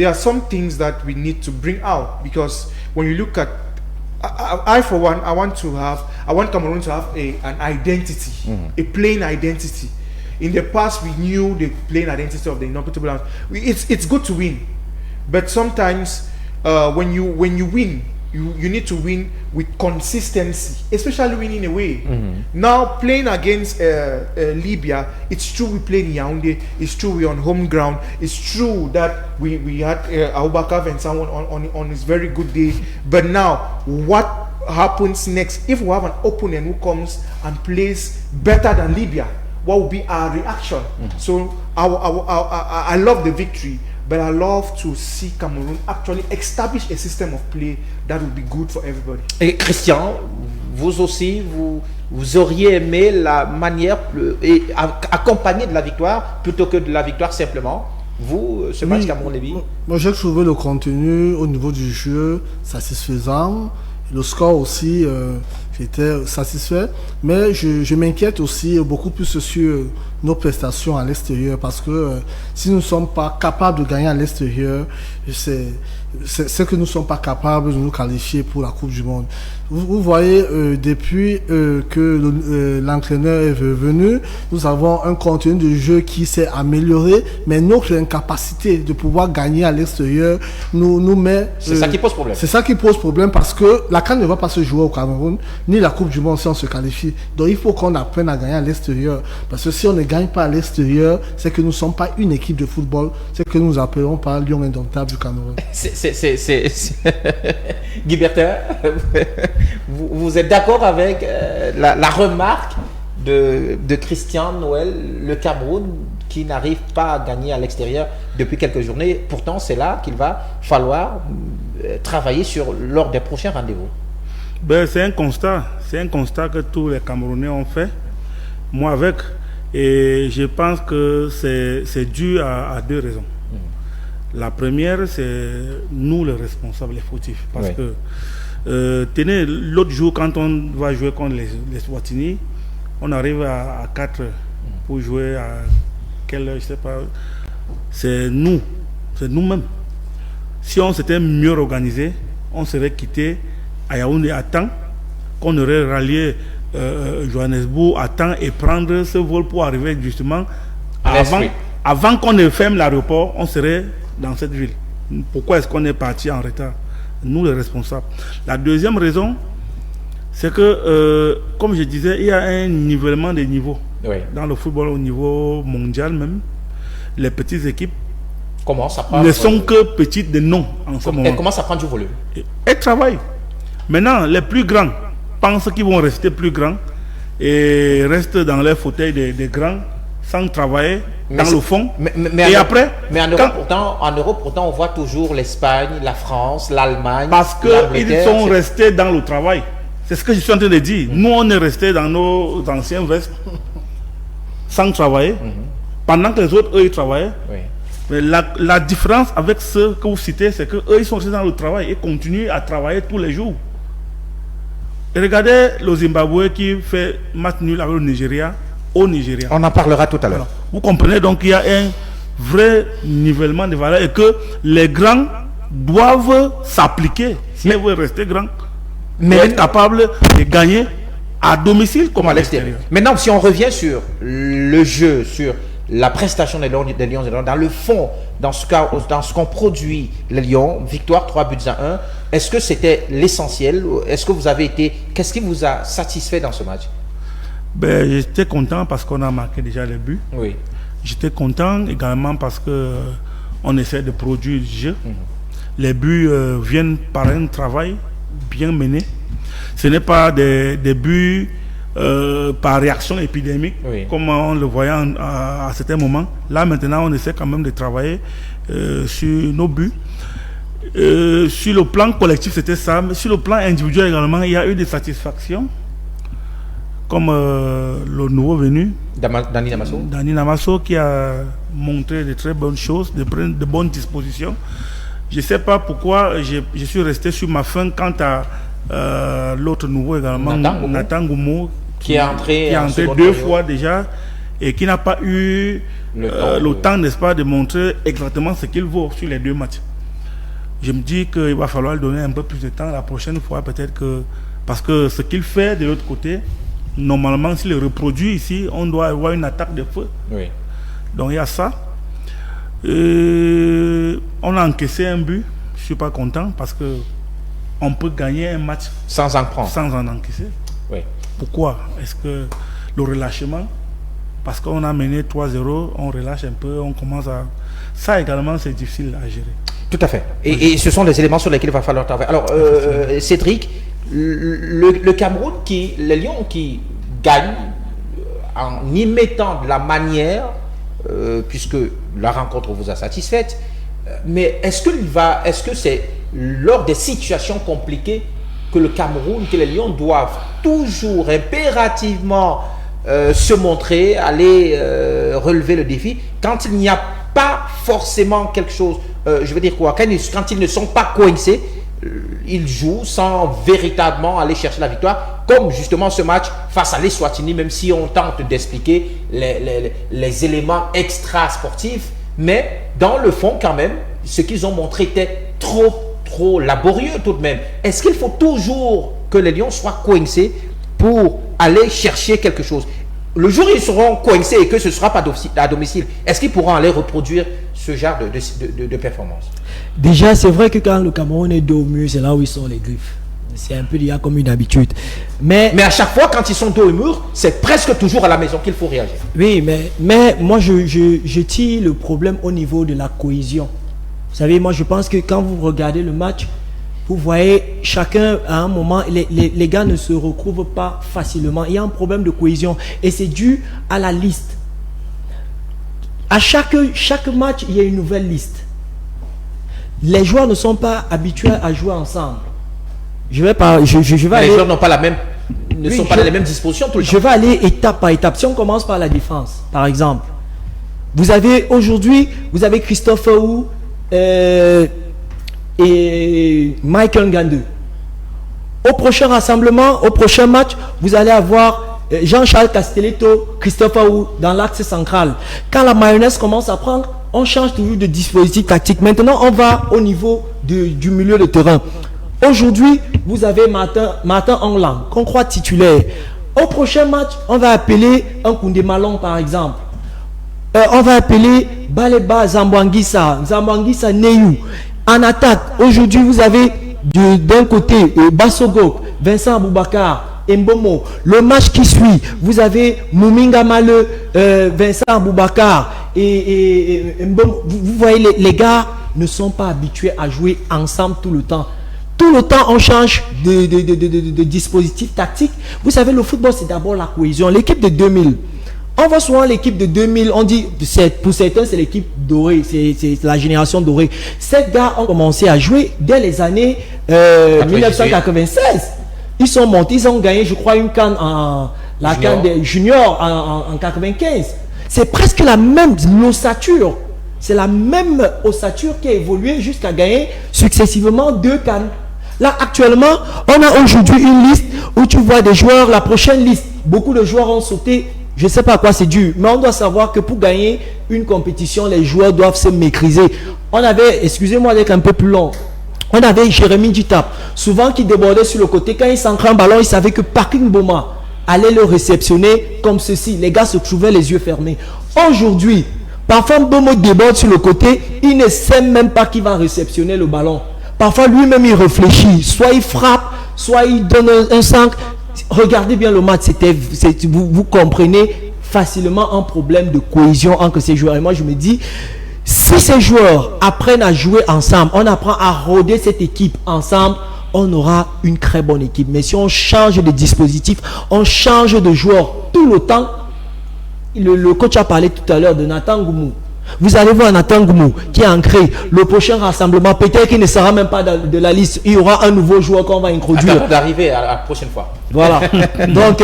are some things that we need to bring out, because when you look at I for one, I want Cameroon to have an identity, a playing identity. In the past, we knew the playing identity of the indomitable Lions. It's good to win, but sometimes when you win, you need to win with consistency, especially winning away. Now playing against Libya, it's true we played in Yaoundé, it's true we're on home ground, it's true that we had Aboubakar and someone on his very good day, but now what happens next? If we have an opponent who comes and plays better than Libya, what will be our reaction? So I love the victory, but I love to see Cameroon actually establish a system of play that will be good for everybody. Et Christian, vous aussi, vous auriez aimé la manière accompagnée de la victoire plutôt que de la victoire simplement. Vous, ce match Cameroun-Libye? Moi, j'ai trouvé le contenu au niveau du jeu satisfaisant. Le score aussi, j'étais satisfait. Mais je m'inquiète aussi beaucoup plus sur nos prestations à l'extérieur, parce que si nous ne sommes pas capables de gagner à l'extérieur, c'est que nous ne sommes pas capables de nous qualifier pour la Coupe du Monde. Vous voyez, depuis que l'entraîneur est venu, nous avons un contenu de jeu qui s'est amélioré, mais notre incapacité de pouvoir gagner à l'extérieur nous met... C'est ça qui pose problème. C'est ça qui pose problème, parce que la CAN ne va pas se jouer au Cameroun, ni la Coupe du Monde si on se qualifie. Donc il faut qu'on apprenne à gagner à l'extérieur, parce que si on ne gagne pas à l'extérieur, c'est que nous ne sommes pas une équipe de football, c'est que nous appelons pas Lion indomptable du Cameroun. Guy Bertin, vous êtes d'accord avec la remarque de Christian Noël, le Cameroun qui n'arrive pas à gagner à l'extérieur depuis quelques journées? Pourtant, c'est là qu'il va falloir travailler lors des prochains rendez-vous. C'est un constat que tous les Camerounais ont fait, moi avec, et je pense que c'est dû à 2 raisons. La première, c'est nous les responsables, les fautifs. Parce que, tenez, l'autre jour, quand on va jouer contre les Swatini, on arrive à 4 heures pour jouer à quelle heure, je ne sais pas. C'est nous-mêmes. Si on s'était mieux organisé, on serait quitté à Yaoundé à temps, qu'on aurait rallié Johannesburg à temps et prendre ce vol pour arriver justement avant qu'on ne ferme l'aéroport, on serait dans cette ville. Pourquoi est-ce qu'on est parti en retard? Nous les responsables. La deuxième raison, c'est que, comme je disais, il y a un nivellement des niveaux. Dans le football au niveau mondial même, les petites équipes ne sont que petites de nom en ce moment. Elles commencent à prendre du volume. Elles travaillent. Maintenant, les plus grands pensent qu'ils vont rester plus grands et restent dans leur fauteuil des grands sans travailler dans le fond. Mais en Europe, pourtant, on voit toujours l'Espagne, la France, l'Allemagne. Parce qu'ils sont restés dans le travail. C'est ce que je suis en train de dire. Nous, on est restés dans nos anciens vestes sans travailler, pendant que les autres, eux, ils travaillaient. Mais la différence avec ceux que vous citez, c'est qu'eux, ils sont restés dans le travail et continuent à travailler tous les jours. Et regardez le Zimbabwe qui fait match nul avec le Nigeria au Nigeria. On en parlera tout à l'heure. Vous comprenez donc qu'il y a un vrai nivellement de valeur et que les grands doivent s'appliquer s'ils veulent rester grands, mais être capables de gagner à domicile comme à l'extérieur. Maintenant, si on revient sur le jeu, sur la prestation des Lions, dans le fond, dans ce qu'ont produit les Lions, victoire 3-1, est-ce que c'était l'essentiel? Est-ce que vous avez été... Qu'est-ce qui vous a satisfait dans ce match? J'étais content parce qu'on a marqué déjà les buts. Oui. J'étais content également parce qu'on essaie de produire du jeu. Les buts viennent par un travail bien mené. Ce n'est pas des buts par réaction épidémique, comme on le voyait à certains moments. Là, maintenant, on essaie quand même de travailler sur nos buts. Sur le plan collectif, c'était ça. Mais sur le plan individuel également, il y a eu des satisfactions. Comme le nouveau venu, Dani Namasso, qui a montré de très bonnes choses, de bonnes dispositions. Je ne sais pas pourquoi je suis resté sur ma faim quant à l'autre nouveau également, Nathan Goumou, qui est entré 2 fois déjà et qui n'a pas eu le temps, n'est-ce pas, de montrer exactement ce qu'il vaut sur les 2 matchs. Je me dis qu'il va falloir lui donner un peu plus de temps la prochaine fois, peut-être que, parce que ce qu'il fait de l'autre côté, normalement, s'il le reproduit ici, on doit avoir une attaque de feu. Donc il y a ça. On a encaissé un but. Je ne suis pas content parce que on peut gagner un match sans en prendre, sans en encaisser. Pourquoi? Est-ce que le relâchement, parce qu'on a mené 3-0, on relâche un peu, on commence à... Ça également, c'est difficile à gérer. Tout à fait. Et ce sont des éléments sur lesquels il va falloir travailler. Alors, Cédric, le Cameroun, les Lions qui gagnent en y mettant de la manière, puisque la rencontre vous a satisfaite, mais est-ce que c'est lors des situations compliquées que le Cameroun, que les Lions doivent toujours impérativement se montrer, aller relever le défi, quand il n'y a pas forcément quelque chose, je veux dire quoi, quand ils ne sont pas coincés, ils jouent sans véritablement aller chercher la victoire, comme justement ce match face à l'Eswatini, même si on tente d'expliquer les éléments extra-sportifs, mais dans le fond quand même, ce qu'ils ont montré était trop laborieux tout de même. Est-ce qu'il faut toujours que les Lions soient coincés pour aller chercher quelque chose? Le jour où ils seront coincés et que ce ne sera pas à domicile, est-ce qu'ils pourront aller reproduire ce genre de performance? Déjà, c'est vrai que quand le Cameroun est dos au mur, c'est là où ils sont les griffes. C'est un peu déjà comme une habitude. Mais à chaque fois, quand ils sont dos au mur, c'est presque toujours à la maison qu'il faut réagir. Oui, mais moi, je tire le problème au niveau de la cohésion. Vous savez, moi, je pense que quand vous regardez le match, vous voyez, chacun, à un moment, les gars ne se retrouvent pas facilement. Il y a un problème de cohésion. Et c'est dû à la liste. À chaque match, il y a une nouvelle liste. Les joueurs ne sont pas habitués à jouer ensemble. Je vais les joueurs n'ont pas sont pas dans les mêmes dispositions tout le temps. Je vais aller étape par étape. Si on commence par la défense, par exemple. Aujourd'hui, vous avez Christophe Ou, et Michael Ngandou. Au prochain rassemblement, au prochain match, vous allez avoir Jean-Charles Castelletto, Christopher Wu dans l'axe central. Quand la mayonnaise commence à prendre, on change toujours de dispositif tactique. Maintenant, on va au niveau du milieu de terrain. Aujourd'hui, vous avez Martin Onglang, qu'on croit titulaire. Au prochain match, on va appeler un Koundé Malong, par exemple. On va appeler Baleba Zamboanguissa Neyou. En attaque, aujourd'hui, vous avez d'un côté Bassogok, Vincent Aboubakar, Mbomo. Le match qui suit, vous avez Mouminga Male, Vincent Aboubakar et Mbomo. Vous voyez, les gars ne sont pas habitués à jouer ensemble tout le temps. Tout le temps, on change de dispositif tactique. Vous savez, le football, c'est d'abord la cohésion. L'équipe de 2000, on voit souvent l'équipe de 2000, on dit, pour certains, c'est l'équipe dorée, c'est la génération dorée. Ces gars ont commencé à jouer dès les années 1996. Ils sont montés, ils ont gagné, je crois, une CAN la CAN des juniors en 95. C'est presque la même ossature. C'est la même ossature qui a évolué jusqu'à gagner successivement 2 CAN. Là, actuellement, on a aujourd'hui une liste où tu vois des joueurs, la prochaine liste, beaucoup de joueurs ont sauté. Je ne sais pas à quoi c'est dû, mais on doit savoir que pour gagner une compétition, les joueurs doivent se maîtriser. On avait, excusez-moi d'être un peu plus long, on avait Jérémy Ditap, souvent qui débordait sur le côté. Quand il s'ancrait un ballon, il savait que Parking Boma allait le réceptionner comme ceci. Les gars se trouvaient les yeux fermés. Aujourd'hui, parfois Bomo déborde sur le côté, il ne sait même pas qui va réceptionner le ballon. Parfois lui-même il réfléchit, soit il frappe, soit il donne un centre. Regardez bien le match, vous comprenez facilement un problème de cohésion entre ces joueurs. Et moi je me dis, si ces joueurs apprennent à jouer ensemble, on apprend à rôder cette équipe ensemble, on aura une très bonne équipe. Mais si on change de dispositif, on change de joueurs tout le temps, le coach a parlé tout à l'heure de Nathan Goumou. Vous allez voir Nathan Goumou qui est ancré. Le prochain rassemblement, peut-être qu'il ne sera même pas de la liste. Il y aura un nouveau joueur qu'on va introduire. Attends d'arriver à la prochaine fois. Voilà. Donc,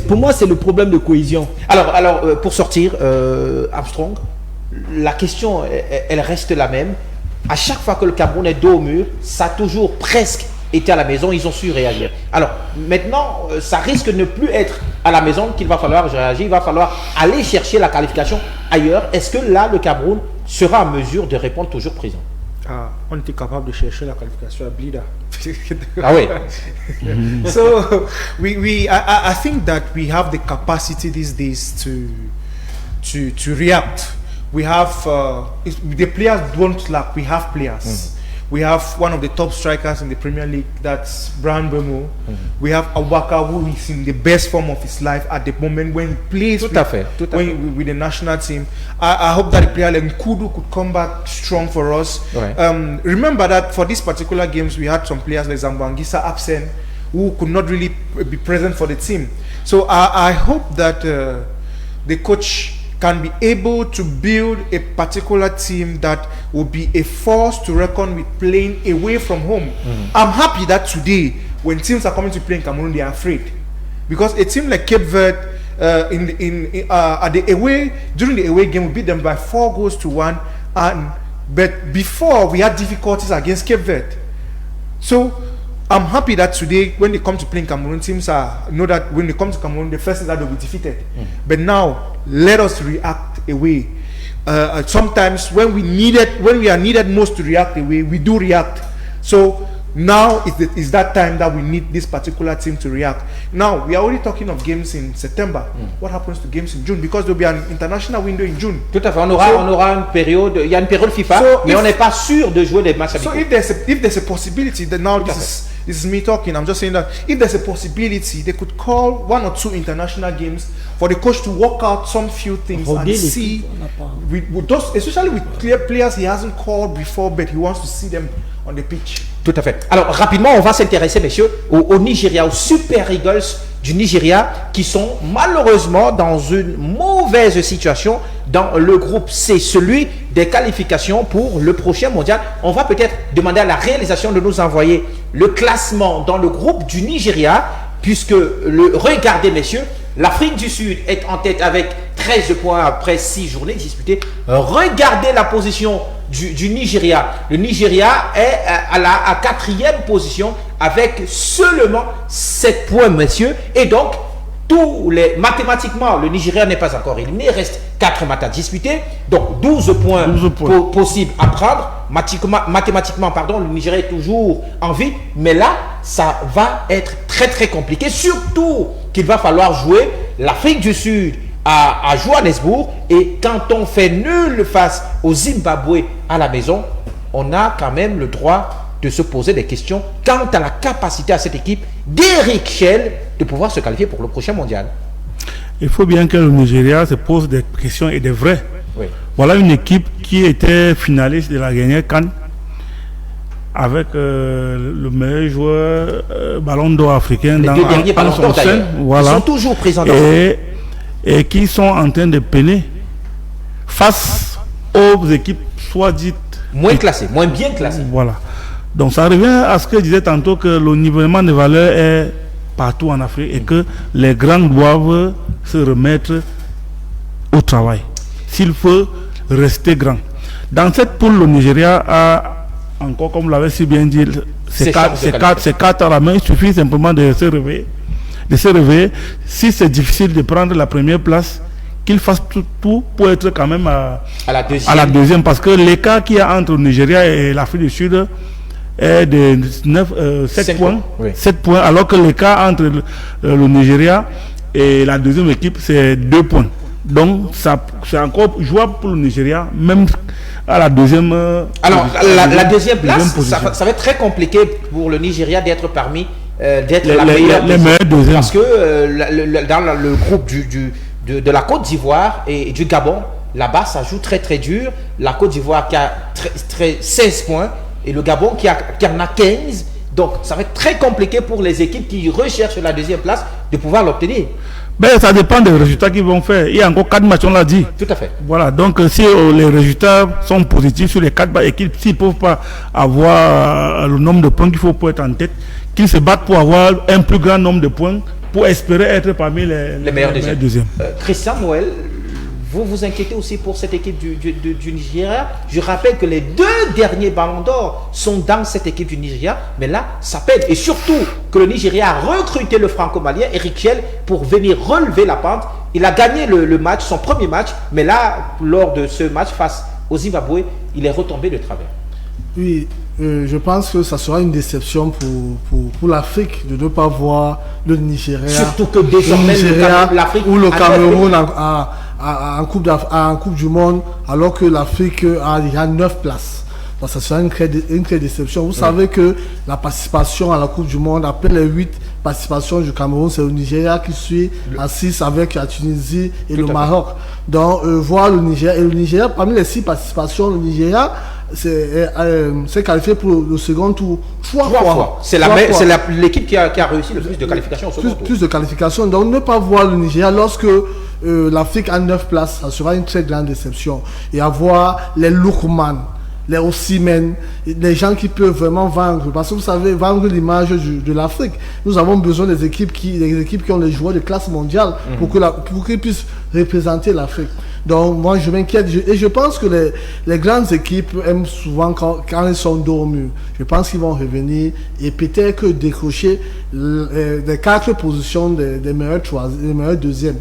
pour moi, c'est le problème de cohésion. Alors pour sortir, Armstrong, la question, elle reste la même. À chaque fois que le Cameroun est dos au mur, ça a toujours presque été à la maison, ils ont su réagir. Alors maintenant, ça risque de ne plus être à la maison qu'il va falloir réagir, il va falloir aller chercher la qualification ailleurs. Est-ce que là, le Cameroun sera en mesure de répondre toujours présent? On était capable de chercher la qualification à Blida. Ah oui. So I think that we have the capacity these days to react. We have the players don't lack. We have players. We have one of the top strikers in the Premier League, that's Brian Bemo. We have Awaka, who is in the best form of his life at the moment when he plays with the national team. I hope that the player like Nkudu could come back strong for us. Right. Remember that for these particular games, we had some players like Zamboanguissa absent, who could not really be present for the team. So I hope that the coach can be able to build a particular team that will be a force to reckon with playing away from home. I'm happy that today, when teams are coming to play in Cameroon, they are afraid. Because a team like Cape Verde, during the away game, we beat them by 4-1. But before, we had difficulties against Cape Verde. So I'm happy that today, when they come to play in Cameroon, teams know that when they come to Cameroon, the first thing that they'll be defeated. But now, let us react away. Sometimes when we are needed most to react away, we do react. So now is that time that we need this particular team to react. Now we are already talking of games in September. What happens to games in June? Because there will be an international window in June. Tout à fait. On aura une période. Il y a une période FIFA, mais on n'est pas sûr de jouer des matchs amicaux. So if there's a possibility, then now this is me talking. I'm just saying that if there's a possibility, they could call 1 or 2 international games for the coach to work out some few things and see, with those, especially with clear players he hasn't called before, but he wants to see them on the pitch. Tout à fait. Alors rapidement, on va s'intéresser, messieurs, au Nigeria, aux Super Eagles du Nigeria, qui sont malheureusement dans une mauvaise situation dans le groupe C, celui des qualifications pour le prochain mondial. On va peut-être demander à la réalisation de nous envoyer le classement dans le groupe du Nigeria, puisque regardez, messieurs, l'Afrique du Sud est en tête avec 13 points après 6 journées disputées. Regardez la position du Nigeria. Le Nigeria est à la 4e position avec seulement 7 points, messieurs. Et donc, mathématiquement, le Nigeria n'est pas encore éliminé. Il reste 4 matchs à disputer. Donc, 12 points. Possibles à prendre. Mathématiquement, pardon, le Nigeria est toujours en vie. Mais là, ça va être très, très compliqué. Surtout qu'il va falloir jouer l'Afrique du Sud à Johannesburg. Et quand on fait nul face au Zimbabwe à la maison, on a quand même le droit de se poser des questions quant à la capacité à cette équipe d'Eric Schell de pouvoir se qualifier pour le prochain mondial. Il faut bien que le Nigeria se pose des questions et des vraies. Oui. Voilà une équipe qui était finaliste de la dernière CAN avec le meilleur joueur ballon d'or africain les deux derniers ballons d'or d'ailleurs. Voilà. Ils sont toujours présents dans et qui sont en train de peiner face aux équipes soit dites moins classées, moins bien classées. Voilà. Donc ça revient à ce que je disais tantôt, que le nivellement de valeur est partout en Afrique et que les grands doivent se remettre au travail s'il faut rester grand. Dans cette poule, le Nigeria a encore, comme l'avait si bien dit, ces cartes à la main. Il suffit simplement de se réveiller. Si c'est difficile de prendre la première place, qu'il fasse tout pour être quand même à la deuxième, parce que l'écart qu'il y a entre le Nigeria et l'Afrique du Sud est de 7 points, oui. 7 points, alors que l'écart entre le Nigeria et la deuxième équipe, c'est 2 points. Donc, c'est encore jouable pour le Nigeria, même à la deuxième... Alors, la deuxième place, ça va être très compliqué pour le Nigeria d'être parmi... d'être la meilleure deuxième. Parce que dans le groupe de la Côte d'Ivoire et du Gabon, là-bas, ça joue très très dur. La Côte d'Ivoire qui a 16 points et le Gabon qui en a 15. Donc, ça va être très compliqué pour les équipes qui recherchent la deuxième place de pouvoir l'obtenir. Ben, ça dépend des résultats qu'ils vont faire. Il y a encore 4 matchs, on l'a dit. Tout à fait. Voilà, donc si les résultats sont positifs sur les 4 équipes, s'ils ne peuvent pas avoir le nombre de points qu'il faut pour être en tête, qu'ils se battent pour avoir un plus grand nombre de points pour espérer être parmi les meilleurs deuxièmes. Christian Noël, vous vous inquiétez aussi pour cette équipe du Nigeria. Je rappelle que les 2 derniers ballons d'or sont dans cette équipe du Nigeria, mais là, ça pète. Et surtout que le Nigeria a recruté le franco-malien Eric Schell pour venir relever la pente. Il a gagné le match, son premier match, mais là, lors de ce match face au Zimbabwe, il est retombé de travers. Oui, je pense que ça sera une déception pour l'Afrique de ne pas voir le Nigeria. Surtout que désormais l'Afrique ou le Cameroun en coupe du Monde, alors que l'Afrique a déjà 9 places. Donc ça sera une vraie déception. Vous savez que la participation à la Coupe du Monde, après les 8 participations du Cameroun, c'est le Nigeria qui suit à 6 avec la Tunisie et le Maroc. Donc voir le Nigeria, parmi les 6 participations, le Nigeria c'est qualifié pour le second tour 3 fois. C'est l'équipe qui a réussi le plus de qualifications au second tour. Plus de qualifications. Donc ne pas voir le Nigeria lorsque l'Afrique a 9 places, ça sera une très grande déception. Et avoir les Lookman, les Osimhen, les gens qui peuvent vraiment vendre, parce que vous savez, vendre l'image de l'Afrique. Nous avons besoin des équipes qui ont les joueurs de classe mondiale pour qu'ils puissent représenter l'Afrique. Donc moi je m'inquiète et je pense que les grandes équipes aiment souvent quand ils sont dos au mur. Je pense qu'ils vont revenir et peut-être décrocher les 4 positions des meilleurs deuxièmes.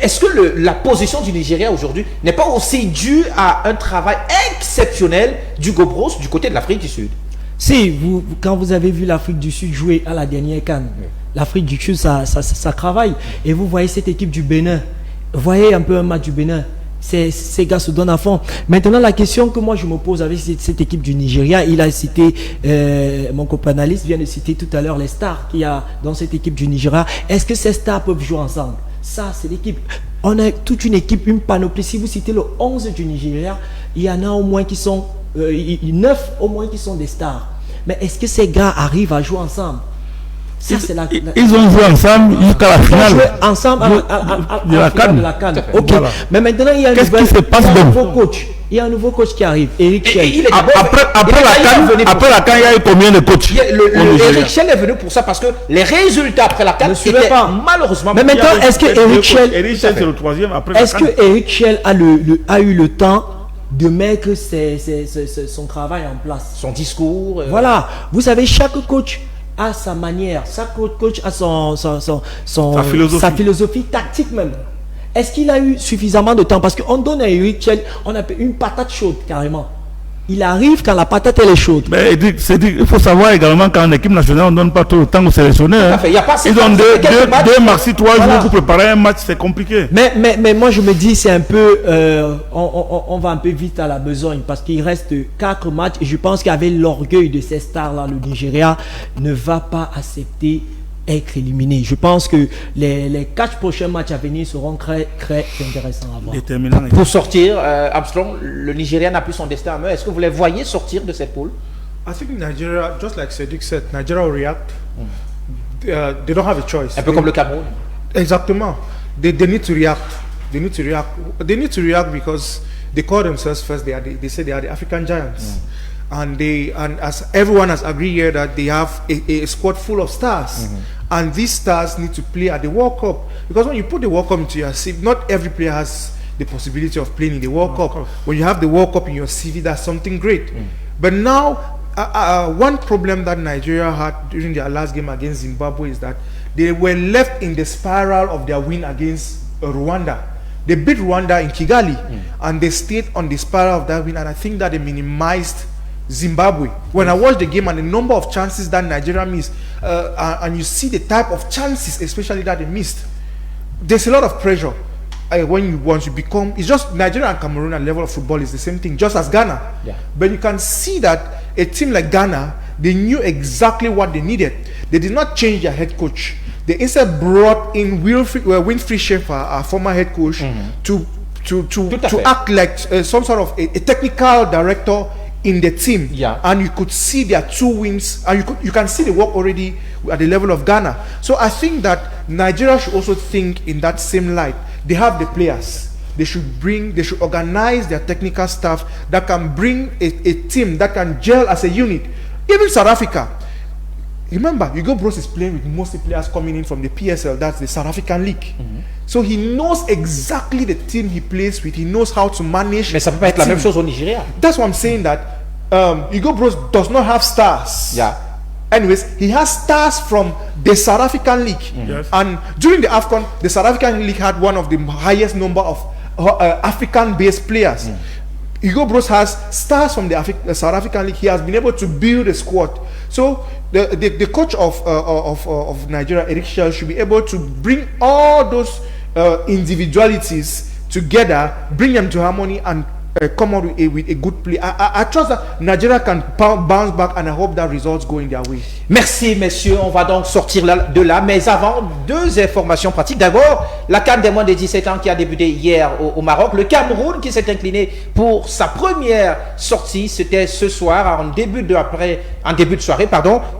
Est-ce que la position du Nigeria aujourd'hui n'est pas aussi due à un travail exceptionnel du Gobros du côté de l'Afrique du Sud? Si, quand vous avez vu l'Afrique du Sud jouer à la dernière CAN, l'Afrique du Sud, ça travaille. Et vous voyez cette équipe du Bénin. Voyez un peu un match du Bénin. Ces gars se donnent à fond. Maintenant, la question que moi je me pose avec cette équipe du Nigeria, il a cité, mon co-panéliste vient de citer tout à l'heure les stars qu'il y a dans cette équipe du Nigeria. Est-ce que ces stars peuvent jouer ensemble? Ça, c'est l'équipe. On a toute une équipe, une panoplie. Si vous citez le 11 du Nigeria, il y en a au moins qui sont 9 au moins qui sont des stars. Mais est-ce que ces gars arrivent à jouer ensemble? Ça, ils ont joué ensemble jusqu'à la finale. Ils ont joué ensemble à la CAN. Ok. Voilà. Mais maintenant, il y a un nouveau coach. Il y a un nouveau coach qui arrive, Eric Schell. Après la CAN, il y a eu combien de coachs? Eric Schell est venu pour ça parce que les résultats après la CAN étaient malheureusement. Mais maintenant, est-ce que Eric Schell, c'est le 3e après. Est-ce que Eric Schell a eu le temps de mettre son travail en place. Son discours. Voilà. Vous savez, chaque coach a sa manière, chaque coach a sa philosophie tactique même. Est-ce qu'il a eu suffisamment de temps? Parce qu'on donne à Eric Chell, on appelle une patate chaude carrément. Il arrive quand la patate elle est chaude. Mais il faut savoir également qu'en équipe nationale, on ne donne pas tout le temps aux sélectionneurs. Ils ont deux maxi 3 jours pour préparer un match, c'est compliqué. Mais moi je me dis, c'est un peu, on va un peu vite à la besogne parce qu'il reste 4 matchs et je pense qu'avec l'orgueil de ces stars-là, le Nigeria ne va pas accepter être éliminé. Je pense que les 4 prochains matchs à venir seront très intéressants à voir. Pour sortir, Armstrong, le Nigeria n'a plus son destin en main. Est-ce que vous les voyez sortir de cette poule? I think Nigeria, just like Cedric said, Nigeria will react. They don't have a choice. Un peu comme le Cameroun. Exactement. They need to react. They need to react because they call themselves first. They say they are the African giants. And as everyone has agreed here that they have a squad full of stars, and these stars need to play at the World Cup, because when you put the World Cup into your CV, not every player has the possibility of playing in the World Cup. When you have the World Cup in your CV, that's something great. But now, one problem that Nigeria had during their last game against Zimbabwe is that they were left in the spiral of their win against Rwanda. They beat Rwanda in Kigali, and they stayed on the spiral of that win, and I think that they minimized Zimbabwe. When I watched the game and the number of chances that Nigeria missed, and you see the type of chances especially that they missed, there's a lot of pressure. Once you become, it's just Nigeria and Cameroon at level of football is the same thing, just as Ghana. But you can see that a team like Ghana, they knew exactly what they needed. They did not change their head coach. They instead brought in Winfried Schaefer, our former head coach, to act like some sort of a technical director in the team, and you could see their 2 wins, and you can see the work already at the level of Ghana. So I think that Nigeria should also think in that same light. They have the players. They should organize their technical staff that can bring a team that can gel as a unit. Even South Africa. Remember, Hugo Bros is playing with mostly players coming in from the PSL, that's the South African League. So he knows exactly the team he plays with. He knows how to manage. Mais ça peut pas être la même chose au Nigeria. That's why I'm saying that Hugo Bros does not have stars. Anyways, he has stars from the South African League. And during the AFCON, the South African League had one of the highest number of African-based players. Hugo Bros has stars from the South African League. He has been able to build a squad. So the coach of Nigeria, Eric Chell, should be able to bring all those individualities together, bring them to harmony, and come out with a good play. I trust that Nigeria can bounce back, and I hope that results go in their way. Merci messieurs, on va donc sortir de là, mais avant, 2 informations pratiques. D'abord, la CAN des moins de 17 ans qui a débuté hier au Maroc. Le Cameroun qui s'est incliné pour sa première sortie, c'était ce soir en début de soirée,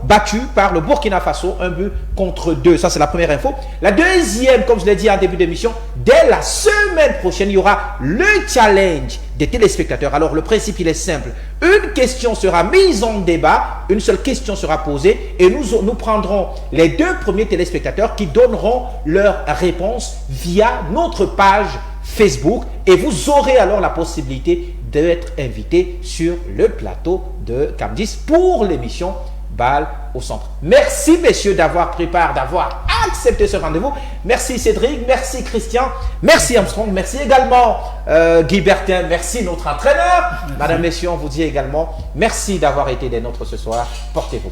battu par le Burkina Faso, 1-2. Ça c'est la première info. La deuxième, comme je l'ai dit en début d'émission, dès la semaine prochaine, il y aura le challenge des téléspectateurs. Alors le principe il est simple, une question sera mise en débat, une seule question sera posée et nous prendrons les 2 premiers téléspectateurs qui donneront leur réponse via notre page Facebook et vous aurez alors la possibilité d'être invité sur le plateau de Cam10 pour l'émission Balle au centre. Merci messieurs d'avoir pris part, d'avoir accepté ce rendez-vous. Merci Cédric, merci Christian, merci Armstrong, merci également Guy Bertin, merci notre entraîneur. Madame, messieurs, on vous dit également merci d'avoir été des nôtres ce soir. Portez-vous.